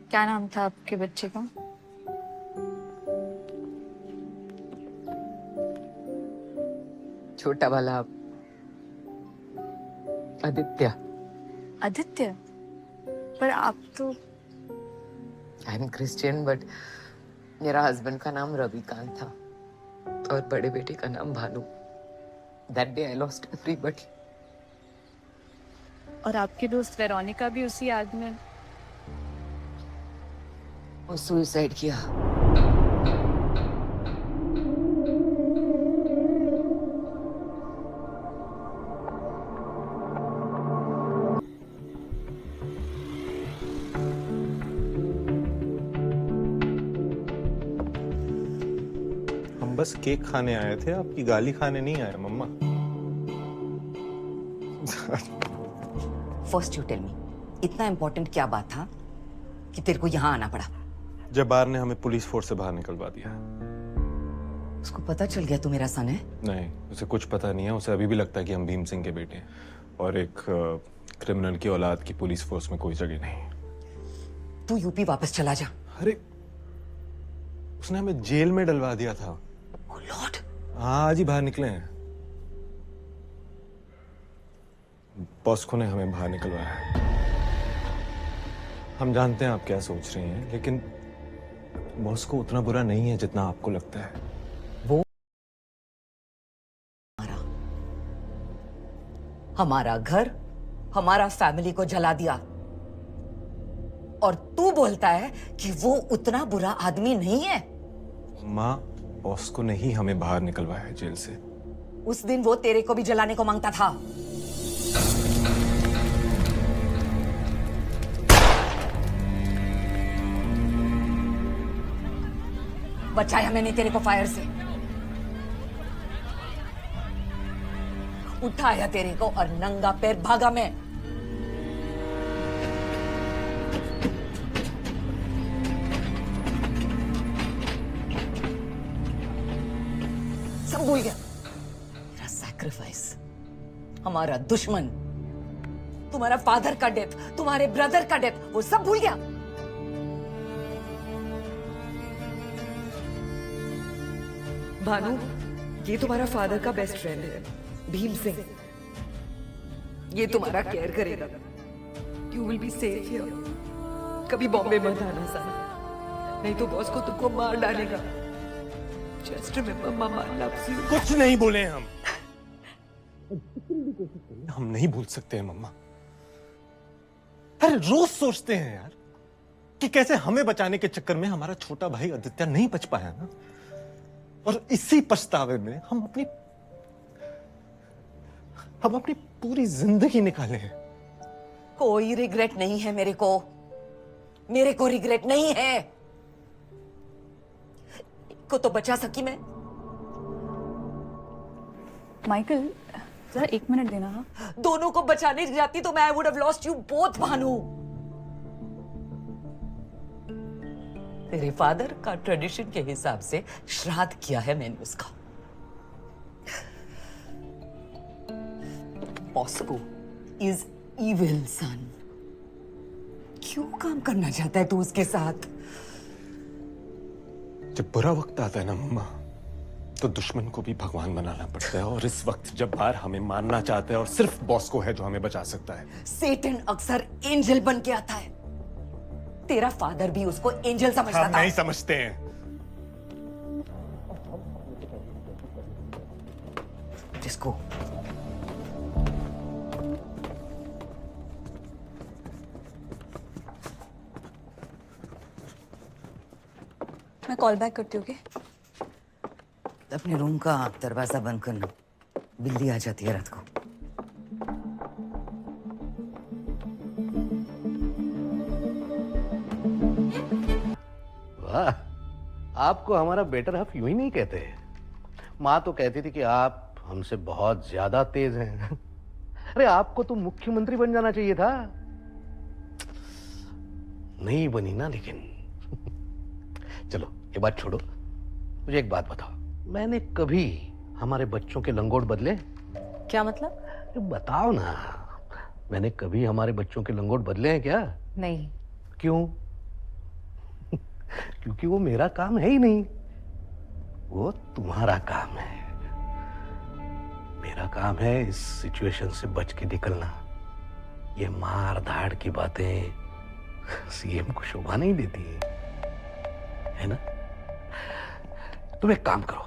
S7: क्या नाम था आपके बच्चे का?
S8: छोटा वाला आदित्य।
S7: आदित्य? पर आप तो
S8: आई एम क्रिश्चियन बट मेरा हस्बैंड का नाम रविकांत था और बड़े बेटे का नाम Bhanu. That day I lost everybody.
S7: और आपकी दोस्त वेरोनिका भी उसी आग में?
S8: वो सुसाइड किया।
S3: हम बस केक खाने आए थे, आपकी गाली खाने नहीं आए मम्मा।
S9: फर्स्ट यू टेल मी, इतना इंपॉर्टेंट क्या बात था कि तेरे को यहाँ आना पड़ा?
S3: जब्बार ने हमें पुलिस फोर्स से बाहर निकलवा दिया।
S9: उसको पता चल गया तू मेरा सन है?
S3: नहीं, उसे कुछ पता नहीं है। उसे अभी भी लगता है कि हम भीम सिंह के बेटे हैं और एक क्रिमिनल की औलाद की पुलिस फोर्स में कोई जगह नहीं।
S9: तू यूपी वापस चला जा।
S3: अरे उसने हमें जेल में डलवा दिया था।
S9: Oh Lord!
S3: हाँ, आज ही बाहर निकले हैं। बॉस्को ने हमें बाहर निकलवाया है। हम जानते हैं आप क्या सोच रही हैं, लेकिन बॉस्को उतना बुरा नहीं है जितना आपको लगता है।
S9: वो हमारा घर, हमारा फैमिली को जला दिया, और तू बोलता है कि वो उतना बुरा आदमी नहीं है।
S3: माँ, बॉस्को ने ही हमें बाहर निकलवाया है जेल से।
S9: उस दिन वो तेरे को भी जलाने को मांगता था। बचाया मैंने तेरे को फायर से, उठाया तेरे को और नंगा पैर भागा मैं। सब भूल गया। मेरा सैक्रिफाइस, हमारा दुश्मन, तुम्हारा फादर का डेथ, तुम्हारे ब्रदर का डेथ, वो सब भूल गया।
S10: भानु, ये तुम्हारा फादर का बेस्ट फ्रेंड है, भीम सिंह। ये तुम्हारा केयर करेगा। You will be safe here. कभी बॉम्बे मत आना सर, नहीं तो बॉस को तुमको मार डालेगा। Just remember mama loves you.
S3: कुछ नहीं बोले हम नहीं भूल सकते हैं मम्मा। अरे रोज सोचते हैं यार कि कैसे हमें बचाने के चक्कर में हमारा छोटा भाई आदित्य नहीं बच पाया ना, और इसी पछतावे में हम अपनी पूरी जिंदगी निकाले हैं।
S9: कोई रिग्रेट नहीं है मेरे को रिग्रेट नहीं है। को तो बचा सकी मैं।
S7: माइकल, जरा 1 मिनट देना। हाँ,
S9: दोनों को बचाने जाती तो मैं I would have lost you both Bhanu. तेरे फादर का ट्रेडिशन के हिसाब से श्राद्ध किया है मैंने उसका। बॉस्को इज इविल सन। क्यों काम करना चाहता है तू उसके साथ?
S3: जब बुरा वक्त आता है ना मम्मा, तो दुश्मन को भी भगवान बनाना पड़ता है, और इस वक्त जब बाहर हमें मारना चाहते हैं और सिर्फ बॉस्को है जो हमें बचा सकता है।
S9: सेटन अक्सर एंजल बन के आता है। तेरा फादर भी उसको एंजल समझता
S3: हम
S9: था।
S3: नहीं समझते हैं।
S9: जिसको
S7: मैं कॉल बैक करती हूँ।
S9: अपने रूम का दरवाजा बंद करना। बिल्ली आ जाती है रात को।
S11: वाह, आपको हमारा बेटर हाफ यूं ही नहीं कहते। माँ तो कहती थी कि आप हमसे बहुत ज्यादा तेज हैं। अरे आपको तो मुख्यमंत्री बन जाना चाहिए था। नहीं बनी ना, लेकिन चलो ये बात छोड़ो, मुझे एक बात बताओ, मैंने कभी हमारे बच्चों के लंगोट बदले?
S9: क्या मतलब?
S11: अरे बताओ ना, मैंने कभी हमारे बच्चों के लंगोट बदले हैं क्या?
S9: नहीं।
S11: क्यों? क्योंकि वो मेरा काम है ही नहीं, वो तुम्हारा काम है। मेरा काम है इस सिचुएशन से बच के निकलना। ये मार धाड़ की बातें सीएम को शोभा नहीं देती है ना? तुम एक काम करो,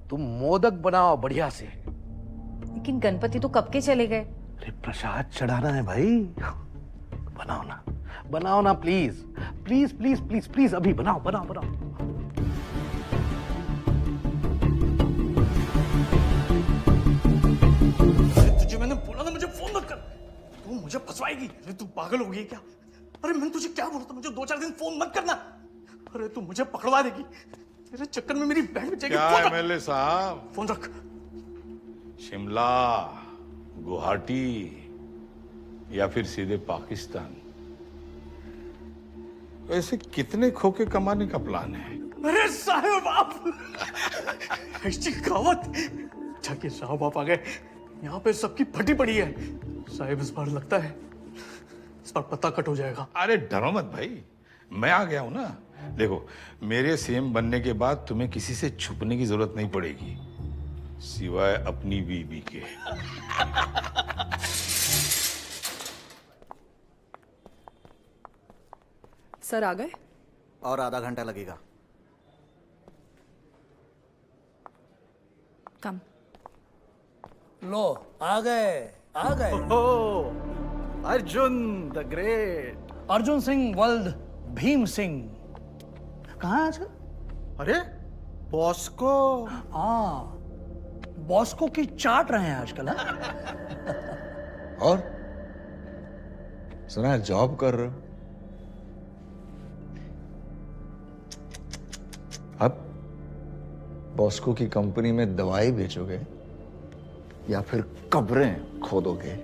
S11: तुम मोदक बनाओ बढ़िया से।
S9: लेकिन गणपति तो कब के चले गए।
S11: अरे प्रसाद चढ़ाना है भाई, बनाओ ना, बनाओ ना please please please please please, अभी बनाओ बनाओ बनाओ।
S5: तुझे मैंने बोला ना मुझे फोन मत कर, तू मुझे फंसवाएगी। अरे तू पागल हो गई क्या? अरे मैंने तुझे क्या बोला था, मुझे 2-4 दिन फोन मत करना। अरे तू मुझे पकड़वा देगी, तेरे चक्कर में मेरी बैंड बचेगी।
S2: क्या
S5: फोन रख।
S2: एमएलए साहब,
S5: फोन रख।
S2: शिमला, गुवाहाटी या फिर सीधे पाकिस्तान, ऐसे कितने खोखे कमाने का प्लान है?
S5: अरे साहब आप ऐसी कहावत। जाके साहब आप आ गए, यहाँ पे सबकी फटी पड़ी है। साहब इस बार लगता है इस बार पता कट हो जाएगा।
S2: अरे डरो मत भाई, मैं आ गया हूं ना। देखो, मेरे सीएम बनने के बाद तुम्हें किसी से छुपने की जरूरत नहीं पड़ेगी, सिवाय अपनी बीबी के।
S10: सर आ गए?
S12: और आधा घंटा लगेगा।
S10: कम।
S13: लो आ गए आ गए।
S12: ओह, Arjun the great.
S13: Arjun Singh world Bhim Singh कहाँ है आजकल?
S12: अरे बॉस्को।
S13: हाँ, बॉस्को की चाट रहे हैं आजकल। हाँ?
S14: और सुना है जॉब कर रहे हो? अब बॉस्को की कंपनी में दवाई बेचोगे या फिर कब्रें खोदोगे?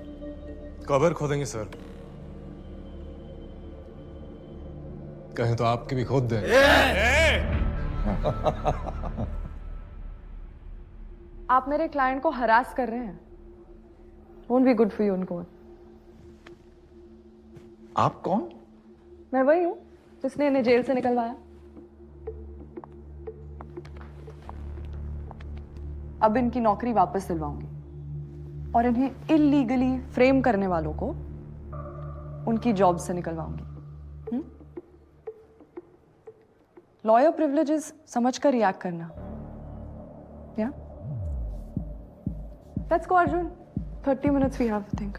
S1: Cover खोदेंगे sir. कहें तो आपके भी खोद दें।
S10: आप मेरे क्लाइंट को हरास कर रहे हैं। Won't be good for you उनको।
S14: आप कौन?
S10: मैं वही हूं जिसने इन्हें जेल से निकलवाया। अब इनकी नौकरी वापस दिलवाऊंगी और इन्हें इल्लीगली फ्रेम करने वालों को उनकी जॉब से निकलवाऊंगी। लॉयर प्रिविलेजेस समझकर रिएक्ट करना। या let's go Arjun, 30 minutes we have to think.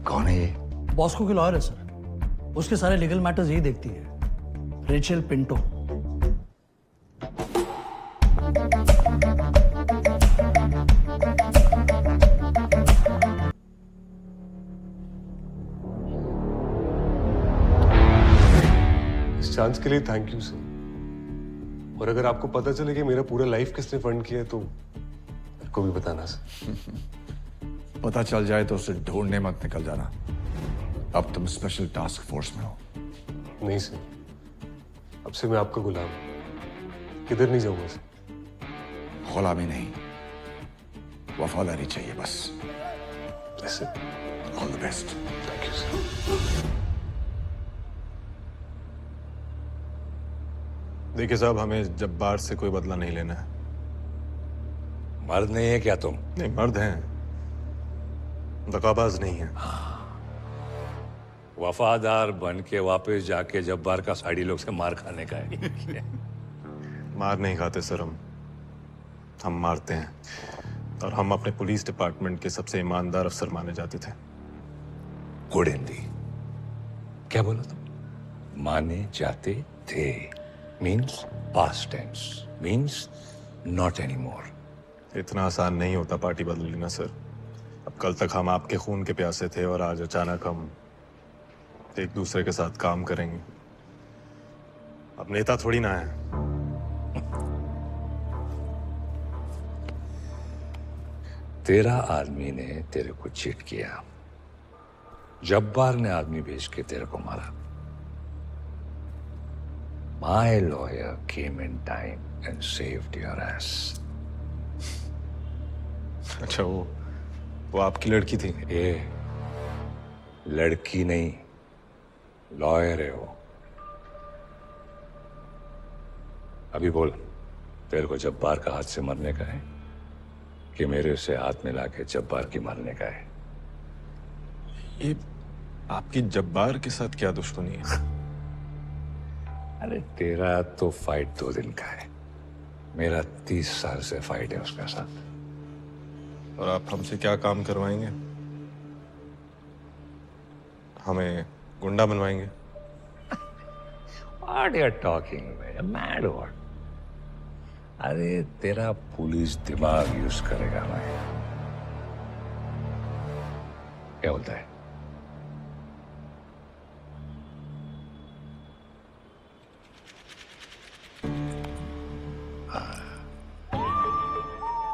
S14: कौन है ये?
S13: बॉस्को की लॉयर है सर, उसके सारे लीगल मैटर्स यही देखती है। Rachel Pinto.
S1: इस चांस के लिए थैंक यू सर। और अगर आपको पता चले कि मेरा पूरा लाइफ किसने फंड किया है तो मेरे को भी बताना सर।
S14: पता चल जाए तो उसे ढूंढने मत निकल जाना। अब तुम स्पेशल टास्क फोर्स में हो।
S1: नहीं सर, अब से मैं आपका गुलाम हूं। किधर नहीं जाऊंगा सर।
S14: गुलामी नहीं, वफादारी चाहिए बस।
S1: Yes sir.
S14: All the best.
S1: Thank you sir.
S3: देखिए साहब, हमें जब्बार से कोई बदला नहीं लेना है।
S4: मर्द नहीं है क्या तुम?
S3: नहीं, मर्द हैं, दगाबाज नहीं है।
S4: वफादार बन के वापस जाके जब्बार का साड़ी लोग से मार खाने का है।
S3: मार नहीं खाते सर, हम मारते हैं। और हम अपने पुलिस डिपार्टमेंट के सबसे ईमानदार अफसर माने जाते थे।
S4: गुड हिंदी। क्या बोला तुम? माने जाते थे means past tense, means not any more.
S3: इतना आसान नहीं होता पार्टी बदल लेना सर। अब कल तक हम आपके खून के प्यासे थे और आज अचानक हम एक दूसरे के साथ काम करेंगे। अब नेता थोड़ी ना है।
S4: तेरा आदमी ने तेरे को चीट किया, जब्बार ने आदमी भेज के तेरे को मारा। My lawyer came in time and saved your S.
S3: अच्छा, वो आपकी लड़की थी?
S4: ये लड़की नहीं, लॉयर है वो। अभी बोल, तेरे को जब्बार का हाथ से मरने का है कि मेरे से हाथ मिला के जब्बार की मारने का है?
S3: ये आपकी जब्बार के साथ क्या दुश्मनी है?
S4: अरे तेरा तो फाइट 2 दिन का है, मेरा 30 साल से फाइट है उसके साथ।
S3: और आप हमसे क्या काम करवाएंगे? हमें गुंडा बनवाएंगे?
S4: What you're talking about? Mad what? अरे तेरा पुलिस दिमाग यूज करेगा मैं। क्या बोलता है?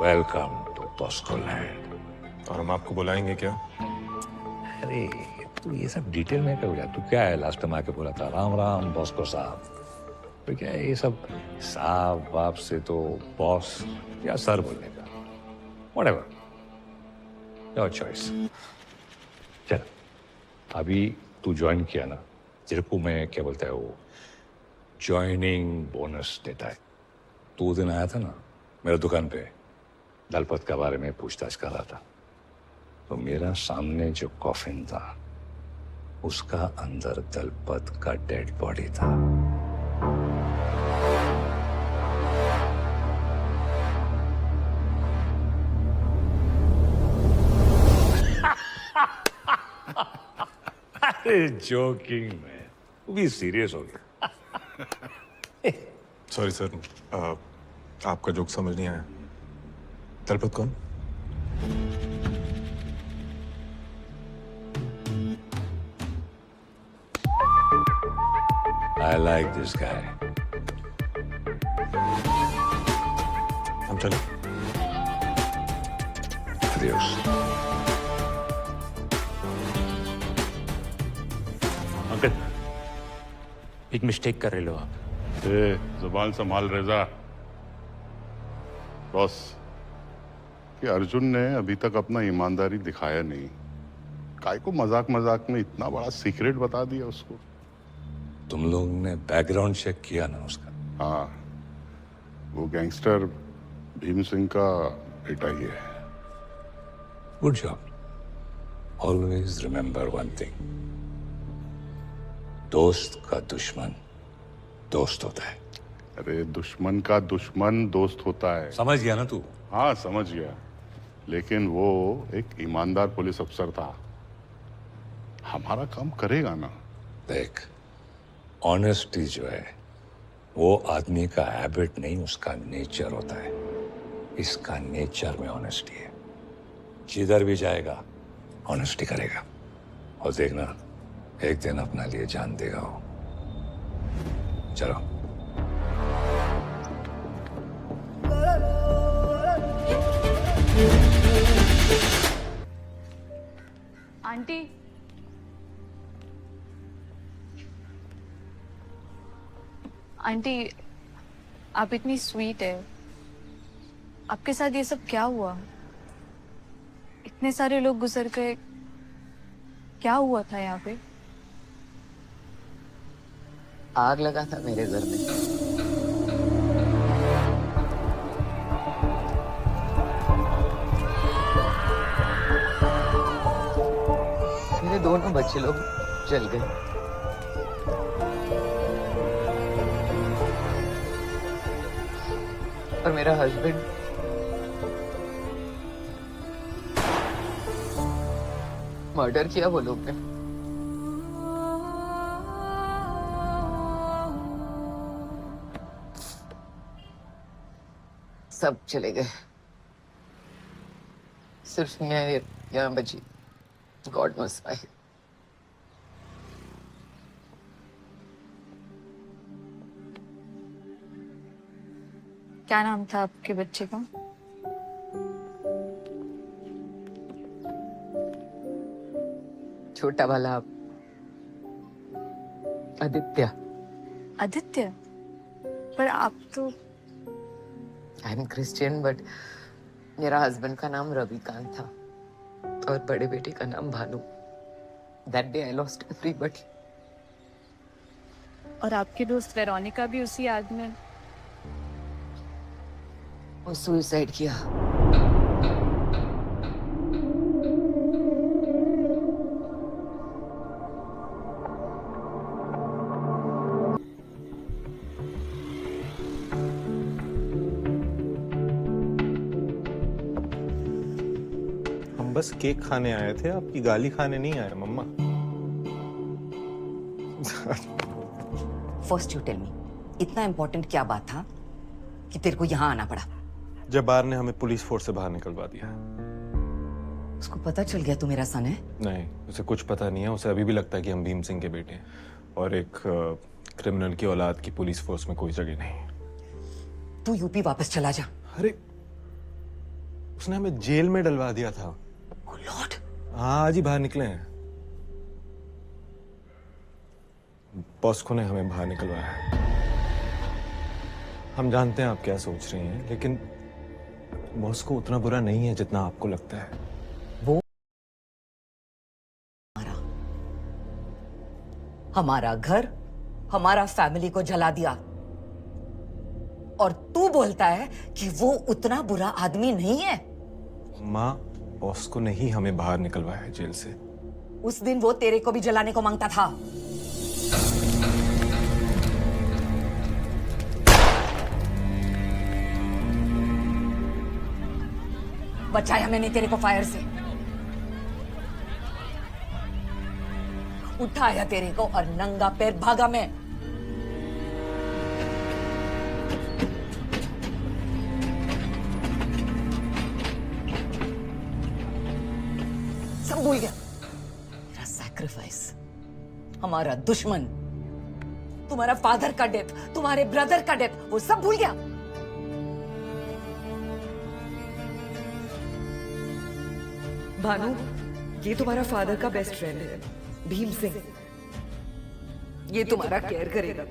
S4: Welcome to Bosco land.
S3: और हम आपको बुलाएंगे क्या?
S4: अरे तू ये सब डिटेल में क्या बोला? तू क्या है, लास्ट टाइम आके बोला था राम राम बॉस्को साहब। तो क्या है ये सब साहब बाप से तो बॉस या सर बोलने का। Whatever, your choice. चल, अभी तू ज्वाइन किया ना, तेरे को मैं क्या बोलता है वो ज्वाइनिंग बोनस देता है। तू दिन आया था ना मेरे दुकान पे, दलपत के बारे में पूछताछ कर रहा था, तो मेरा सामने जो कॉफिन था उसका अंदर दलपत का डेड बॉडी था। अरे जोकिंग में, तू भी सीरियस हो गया।
S3: सॉरी सर, आपका जोक समझ नहीं आया। दलपत कौन?
S4: I like this guy.
S3: हम चले?
S4: Adios.
S11: अंकल, एक मिस्टेक कर रहे हो आप।
S6: जुबान संभाल रेजा। बॉस, कि अर्जुन ने अभी तक अपना ईमानदारी दिखाया नहीं। काय को मजाक मजाक में इतना बड़ा सीक्रेट बता दिया उसको।
S4: तुम लोग ने बैकग्राउंड चेक किया ना उसका?
S6: हाँ, वो गैंगस्टर भीम सिंह का बेटा ही है।
S4: Good job. Always remember one thing, दोस्त का दुश्मन दोस्त होता है।
S6: अरे दुश्मन का दुश्मन दोस्त होता है।
S4: समझ गया ना तू?
S6: हाँ समझ गया, लेकिन वो एक ईमानदार पुलिस अफसर था, हमारा काम करेगा ना।
S4: देख, ऑनेस्टी जो है वो आदमी का हैबिट नहीं, उसका नेचर होता है। इसका नेचर में ऑनेस्टी है, जिधर भी जाएगा ऑनेस्टी करेगा। और देखना एक दिन अपना लिए जान देगा वो। चलो।
S7: आंटी, आंटी आप इतनी स्वीट है, आपके साथ ये सब क्या हुआ? इतने सारे लोग गुजर गए, क्या हुआ था यहाँ पे?
S8: आग लगा था मेरे घर में। मेरे दोनों बच्चे लोग जल गए। और मेरा हस्बैंड मर्डर किया वो लोग ने। सब चले गए, सिर्फ मैं यहाँ बची। God knows why.
S7: क्या नाम था आपके बच्चे का?
S8: छोटा वाला आदित्य।
S7: आदित्य? पर आप तो
S8: आई एम क्रिश्चियन बट मेरा हस्बैंड का नाम रविकांत था और बड़े बेटे का नाम Bhanu. That day I lost everybody.
S7: और आपकी दोस्त वेरोनिका भी उसी आग में?
S8: वो सुसाइड किया।
S3: हम बस केक खाने आए थे, आपकी गाली खाने नहीं आए मम्मा।
S9: फर्स्ट यू टेल मी, इतना इंपॉर्टेंट क्या बात था कि तेरे को यहाँ आना पड़ा?
S3: जब्बार ने हमें पुलिस फोर्स से बाहर निकलवा दिया।
S9: उसको पता चल गया तू मेरा सन है?
S3: नहीं, उसे कुछ पता नहीं है। उसे अभी भी लगता है कि हम भीम सिंह के बेटे हैं और एक क्रिमिनल की औलाद की पुलिस फोर्स में कोई जगह नहीं।
S9: तू यूपी वापस चला जा।
S3: अरे उसने हमें जेल में डलवा दिया था।
S9: Oh Lord!
S3: हाँ, आज ही बाहर निकले हैं। बॉस्को ने हमें बाहर निकलवाया है। हम जानते हैं आप क्या सोच रही हैं, लेकिन बॉस्को उतना बुरा नहीं है जितना आपको लगता है।
S9: वो हमारा घर, हमारा फैमिली को जला दिया, और तू बोलता है कि वो उतना बुरा आदमी नहीं है।
S3: माँ, बॉस्को ने ही हमें बाहर निकलवाया है जेल से।
S9: उस दिन वो तेरे को भी जलाने को मांगता था। बचाया मैंने तेरे को फायर से, उठाया तेरे को और नंगा पैर भागा मैं। सब भूल गया। मेरा सैक्रिफाइस, हमारा दुश्मन, तुम्हारा फादर का डेथ, तुम्हारे ब्रदर का डेथ, वो सब भूल गया।
S10: भानु, ये तुम्हारा फादर का बेस्ट फ्रेंड है, भीम सिंह। ये तुम्हारा केयर करेगा।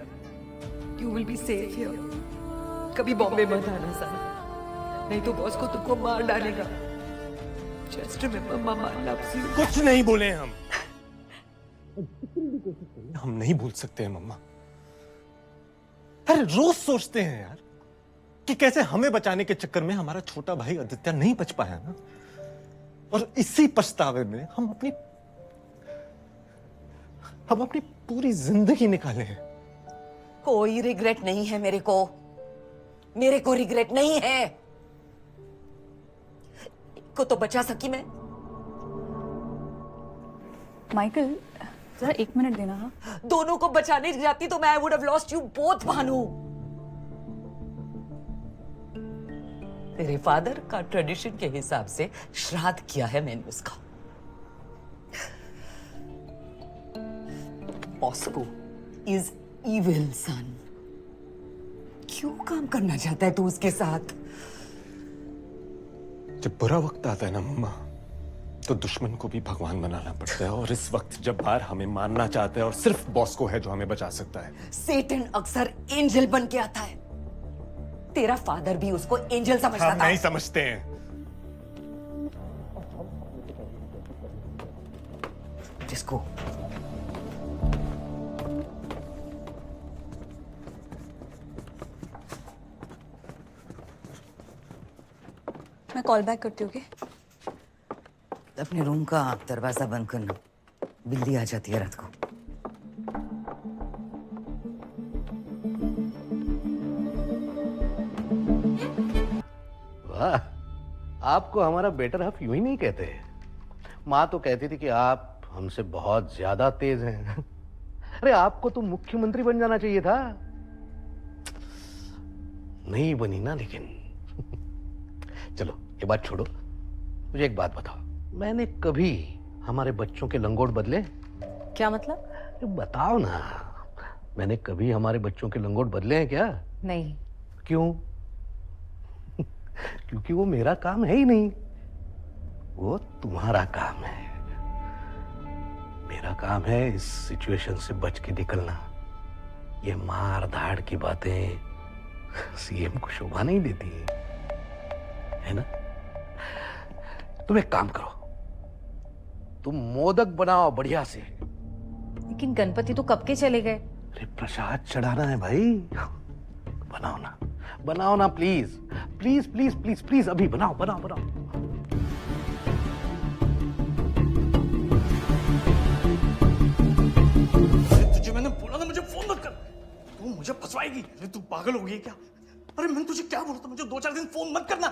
S10: You will be safe here. कभी बॉम्बे मत आना सन, नहीं तो बॉस को तुमको मार डालेगा। Just remember mama loves you.
S3: कुछ नहीं बोले हम नहीं भूल सकते हैं मम्मा। अरे रोज सोचते हैं यार कि कैसे हमें बचाने के चक्कर में हमारा छोटा भाई आदित्य नहीं बच पाया ना, और इसी पछतावे में हम अपनी पूरी जिंदगी निकाले हैं।
S9: कोई रिग्रेट नहीं है मेरे को रिग्रेट नहीं है। को तो बचा सकी मैं।
S7: माइकल, जरा 1 मिनट देना। हाँ,
S9: दोनों को बचाने जाती तो मैं I would have lost you both Bhanu. तेरे फादर का ट्रेडिशन के हिसाब से श्राद्ध किया है मैंने उसका। बॉस्को इज इविल सन। क्यों काम करना चाहता है तू उसके साथ?
S3: जब बुरा वक्त आता है ना मम्मा, तो दुश्मन को भी भगवान बनाना पड़ता है, और इस वक्त जब बाहर हमें मारना चाहता है और सिर्फ बॉस्को है जो हमें बचा सकता है।
S9: सेटन अक्सर एंजल बन के आता है। तेरा फादर भी उसको एंजल समझता
S3: हम
S9: था।
S3: नहीं समझते हैं।
S9: जिसको
S7: मैं कॉल बैक करती हूँ।
S9: अपने रूम का दरवाजा बंद करना, बिल्ली आ जाती है रात को।
S11: वाह, आपको हमारा बेटर हाफ यूं ही नहीं कहते। माँ तो कहती थी कि आप हमसे बहुत ज्यादा तेज हैं। अरे आपको तो मुख्यमंत्री बन जाना चाहिए था। नहीं बनी ना, लेकिन चलो ये बात छोड़ो, मुझे एक बात बताओ, मैंने कभी हमारे बच्चों के लंगोट बदले?
S9: क्या मतलब?
S11: अरे बताओ ना, मैंने कभी हमारे बच्चों के लंगोट बदले हैं क्या?
S9: नहीं।
S11: क्यों? क्योंकि वो मेरा काम है ही नहीं, वो तुम्हारा काम है। मेरा काम है इस सिचुएशन से बच के निकलना। ये मार धाड़ की बातें सीएम को शोभा नहीं देती है ना? तुम एक काम करो, तुम मोदक बनाओ बढ़िया से।
S9: लेकिन गणपति तो कब के चले गए।
S11: अरे प्रसाद चढ़ाना है भाई, बनाओ ना please please please please please, अभी बनाओ बनाओ बनाओ।
S5: तुझे मैंने बोला था मुझे फोन मत कर, तू मुझे फंसवाएगी। अरे तू पागल हो गई है क्या? अरे मैंने तुझे क्या बोला था, मुझे 2-4 दिन फोन मत करना।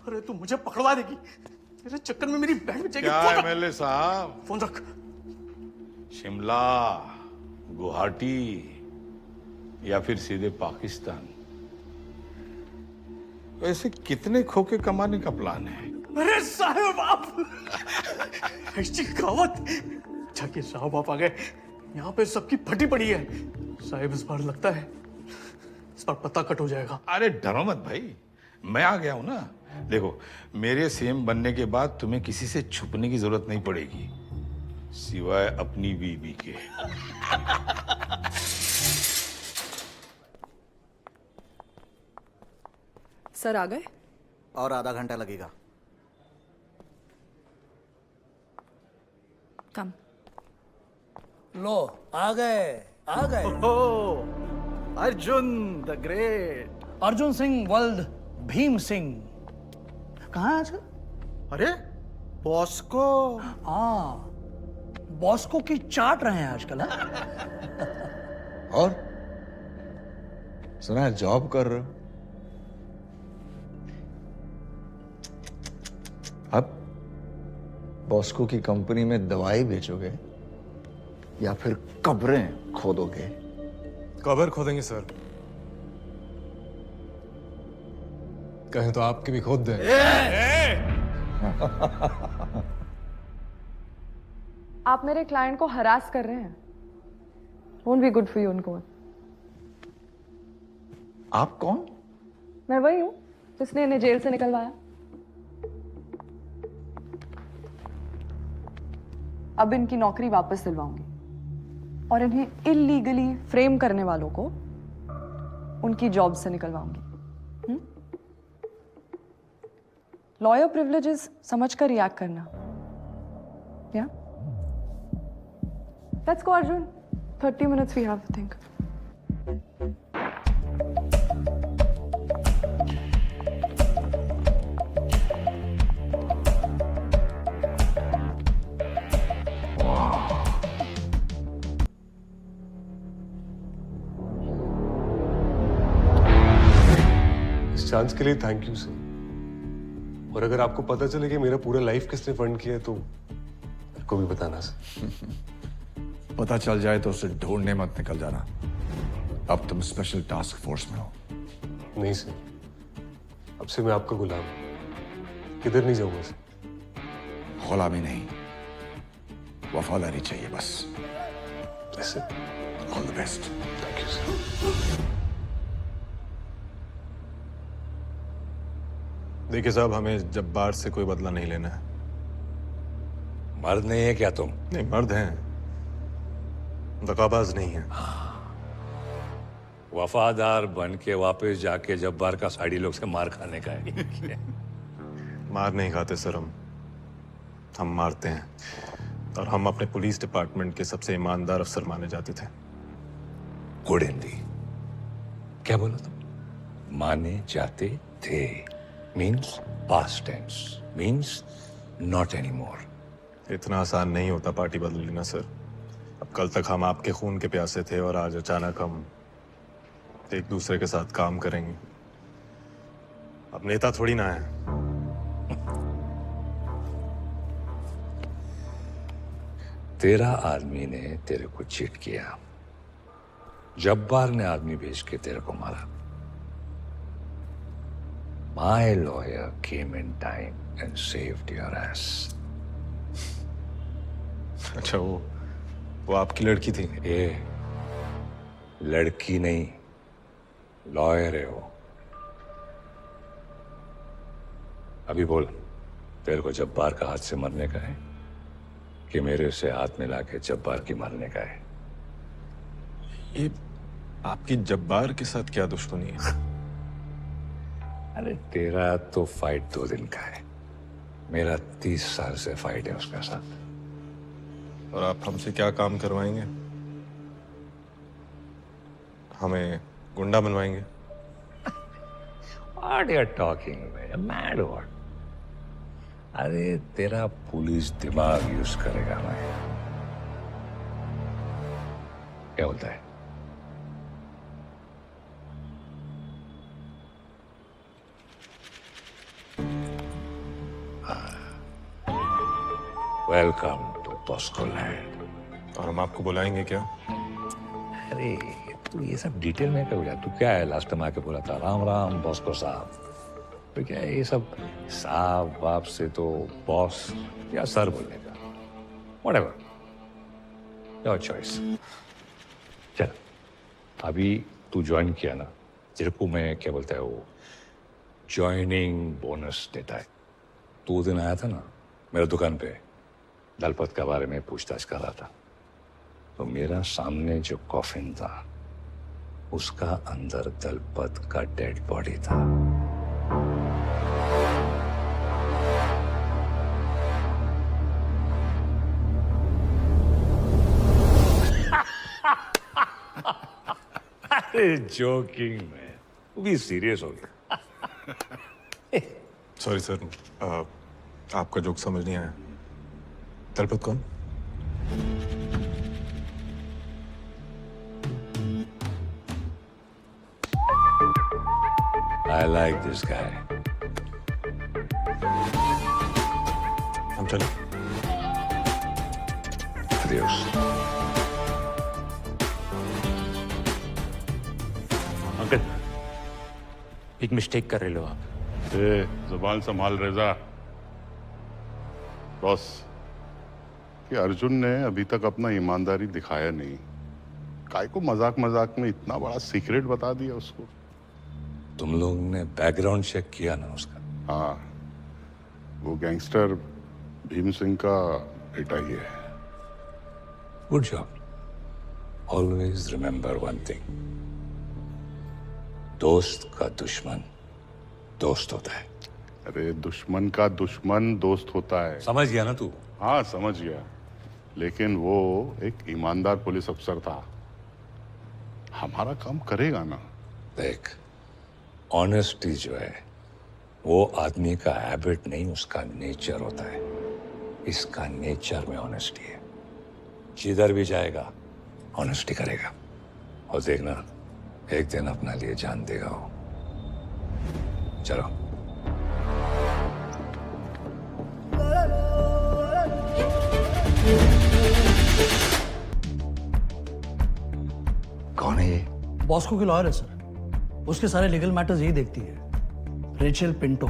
S5: अरे तू मुझे पकड़वा देगी, तेरे चक्कर में मेरी बहन बचेगी।
S2: क्या
S5: फोन रख।
S2: एमएलए साहब,
S5: फोन रख।
S2: शिमला, गुवाहाटी या फिर सीधे पाकिस्तान, ऐसे कितने खोखे कमाने का प्लान है?
S5: अरे साहब आप ऐसी कहावत, जाके साहब आप आ गए। यहाँ पे सबकी फटी पड़ी है साहब, इस बार लगता है इस बार पता कट हो जाएगा।
S2: अरे डरो मत भाई, मैं आ गया हूं ना। देखो, मेरे सीएम बनने के बाद तुम्हें किसी से छुपने की जरूरत नहीं पड़ेगी, सिवाय अपनी बीवी के।
S10: सर आ गए?
S12: और आधा घंटा लगेगा।
S10: कम।
S13: लो आ गए।
S12: ओह, Arjun the great.
S13: Arjun Singh world Bhim Singh कहाँ है आजकल?
S12: अरे बॉस्को।
S13: हाँ, बॉस्को की चाट रहे हैं आजकल। हाँ?
S14: और सुना है जॉब कर रहे हो? अब बॉस्को की कंपनी में दवाई बेचोगे या फिर कब्रें खोदोगे?
S1: कबर खोदेंगे सर, कहें तो आपकी भी खोद दें।
S10: आप मेरे क्लाइंट को हरास कर रहे हैं। Won't be good for you उनको।
S14: आप कौन?
S10: मैं वही हूं जिसने इन्हें जेल से निकलवाया। अब इनकी नौकरी वापस दिलवाऊंगी और इन्हें इलीगली फ्रेम करने वालों को उनकी जॉब से निकलवाऊंगी। लॉयर प्रिविलेजेस समझकर रिएक्ट करना। या let's go Arjun, 30 minutes we have to think.
S1: इस चांस के लिए थैंक यू सर। और अगर आपको पता चले कि मेरा पूरा लाइफ किसने फंड किया है तो मेरे को भी बताना सर।
S14: पता चल जाए तो उसे ढूंढने मत निकल जाना। अब तुम स्पेशल टास्क फोर्स में हो।
S1: नहीं सर, अब से मैं आपका गुलाम हूं, किधर नहीं जाऊंगा सर।
S14: गुलामी नहीं, वफादारी चाहिए बस।
S1: ऐसे
S14: all the best.
S1: Thank you sir.
S3: देखिए साहब, हमें जब्बार से कोई बदला नहीं लेना है।
S4: मर्द नहीं है क्या तुम?
S3: नहीं, मर्द हैं, दगाबाज नहीं है।
S4: वफादार बन के वापस जाके जब्बार का साड़ी लोग से मार खाने का है।
S3: मार नहीं खाते सर, हम मारते हैं। और हम अपने पुलिस डिपार्टमेंट के सबसे ईमानदार अफसर माने जाते थे।
S4: गुड हिंदी। क्या बोला तुम? माने जाते थे means past tense, means not any more.
S3: इतना आसान नहीं होता पार्टी बदल लेना सर। अब कल तक हम आपके खून के प्यासे थे और आज अचानक हम एक दूसरे के साथ काम करेंगे। अब नेता थोड़ी ना है।
S4: तेरा आदमी ने तेरे को चीट किया, जब्बार ने आदमी भेज के तेरे को मारा। My lawyer came in time and saved your ass.
S3: अच्छा, वो आपकी लड़की थी?
S4: ये लड़की नहीं, लॉयर है वो। अभी बोल, तेरे को जब्बार का हाथ से मरने का है कि मेरे से हाथ मिला के जब्बार की मारने का है?
S3: ये आपकी जब्बार के साथ क्या दुश्मनी है?
S4: अरे तेरा तो फाइट 2 दिन का है, मेरा 30 साल से फाइट है उसके साथ।
S3: और आप हमसे क्या काम करवाएंगे? हमें गुंडा बनवाएंगे?
S4: What you're talking about? Mad what? अरे तेरा पुलिस दिमाग यूज करेगा मैं। क्या बोलता है? Welcome to Bosco land.
S3: और हम आपको बुलाएंगे क्या?
S4: अरे तू ये सब डिटेल में क्या बोला? तू क्या है, लास्ट टाइम आके बोला था राम राम बॉस्को साहब। तो क्या है ये सब साहब बाप से तो बॉस या सर बोलने का, व्हाटएवर, योर चॉइस। चल अभी तू ज्वाइन किया ना, तेरे को मैं क्या बोलता है वो ज्वाइनिंग बोनस देता है। 2 दिन आया था ना मेरे दुकान पे, दलपत के बारे में पूछताछ कर रहा था, तो मेरा सामने जो कॉफिन था उसका अंदर दलपत का डेड बॉडी था। अरे जोकिंग में, वो भी सीरियस हो गया।
S3: सॉरी सर, आपका जोक समझ नहीं आया। दलपत कौन?
S4: I like this guy.
S3: हम चले?
S4: Adios.
S11: अंकल, एक मिस्टेक कर रहे हो आप।
S6: जुबान संभाल रेजा। बॉस, कि अर्जुन ने अभी तक अपना ईमानदारी दिखाया नहीं। काय को मजाक मजाक में इतना बड़ा सीक्रेट बता दिया उसको।
S4: तुम लोग ने बैकग्राउंड चेक किया ना उसका?
S6: हाँ, वो गैंगस्टर भीम सिंह का बेटा ही है।
S4: Good job. Always remember one thing, दोस्त का दुश्मन दोस्त होता है।
S6: अरे दुश्मन का दुश्मन दोस्त होता है।
S4: समझ गया ना तू?
S6: हाँ समझ गया, लेकिन वो एक ईमानदार पुलिस अफसर था, हमारा काम करेगा ना।
S4: देख, ऑनेस्टी जो है वो आदमी का हैबिट नहीं, उसका नेचर होता है। इसका नेचर में ऑनेस्टी है, जिधर भी जाएगा ऑनेस्टी करेगा, और देखना एक दिन अपना लिए जान देगा वो। चलो। कौन है ये?
S13: बॉस्को की लॉयर है सर, उसके सारे लीगल मैटर्स यही देखती है, रेचल पिंटो।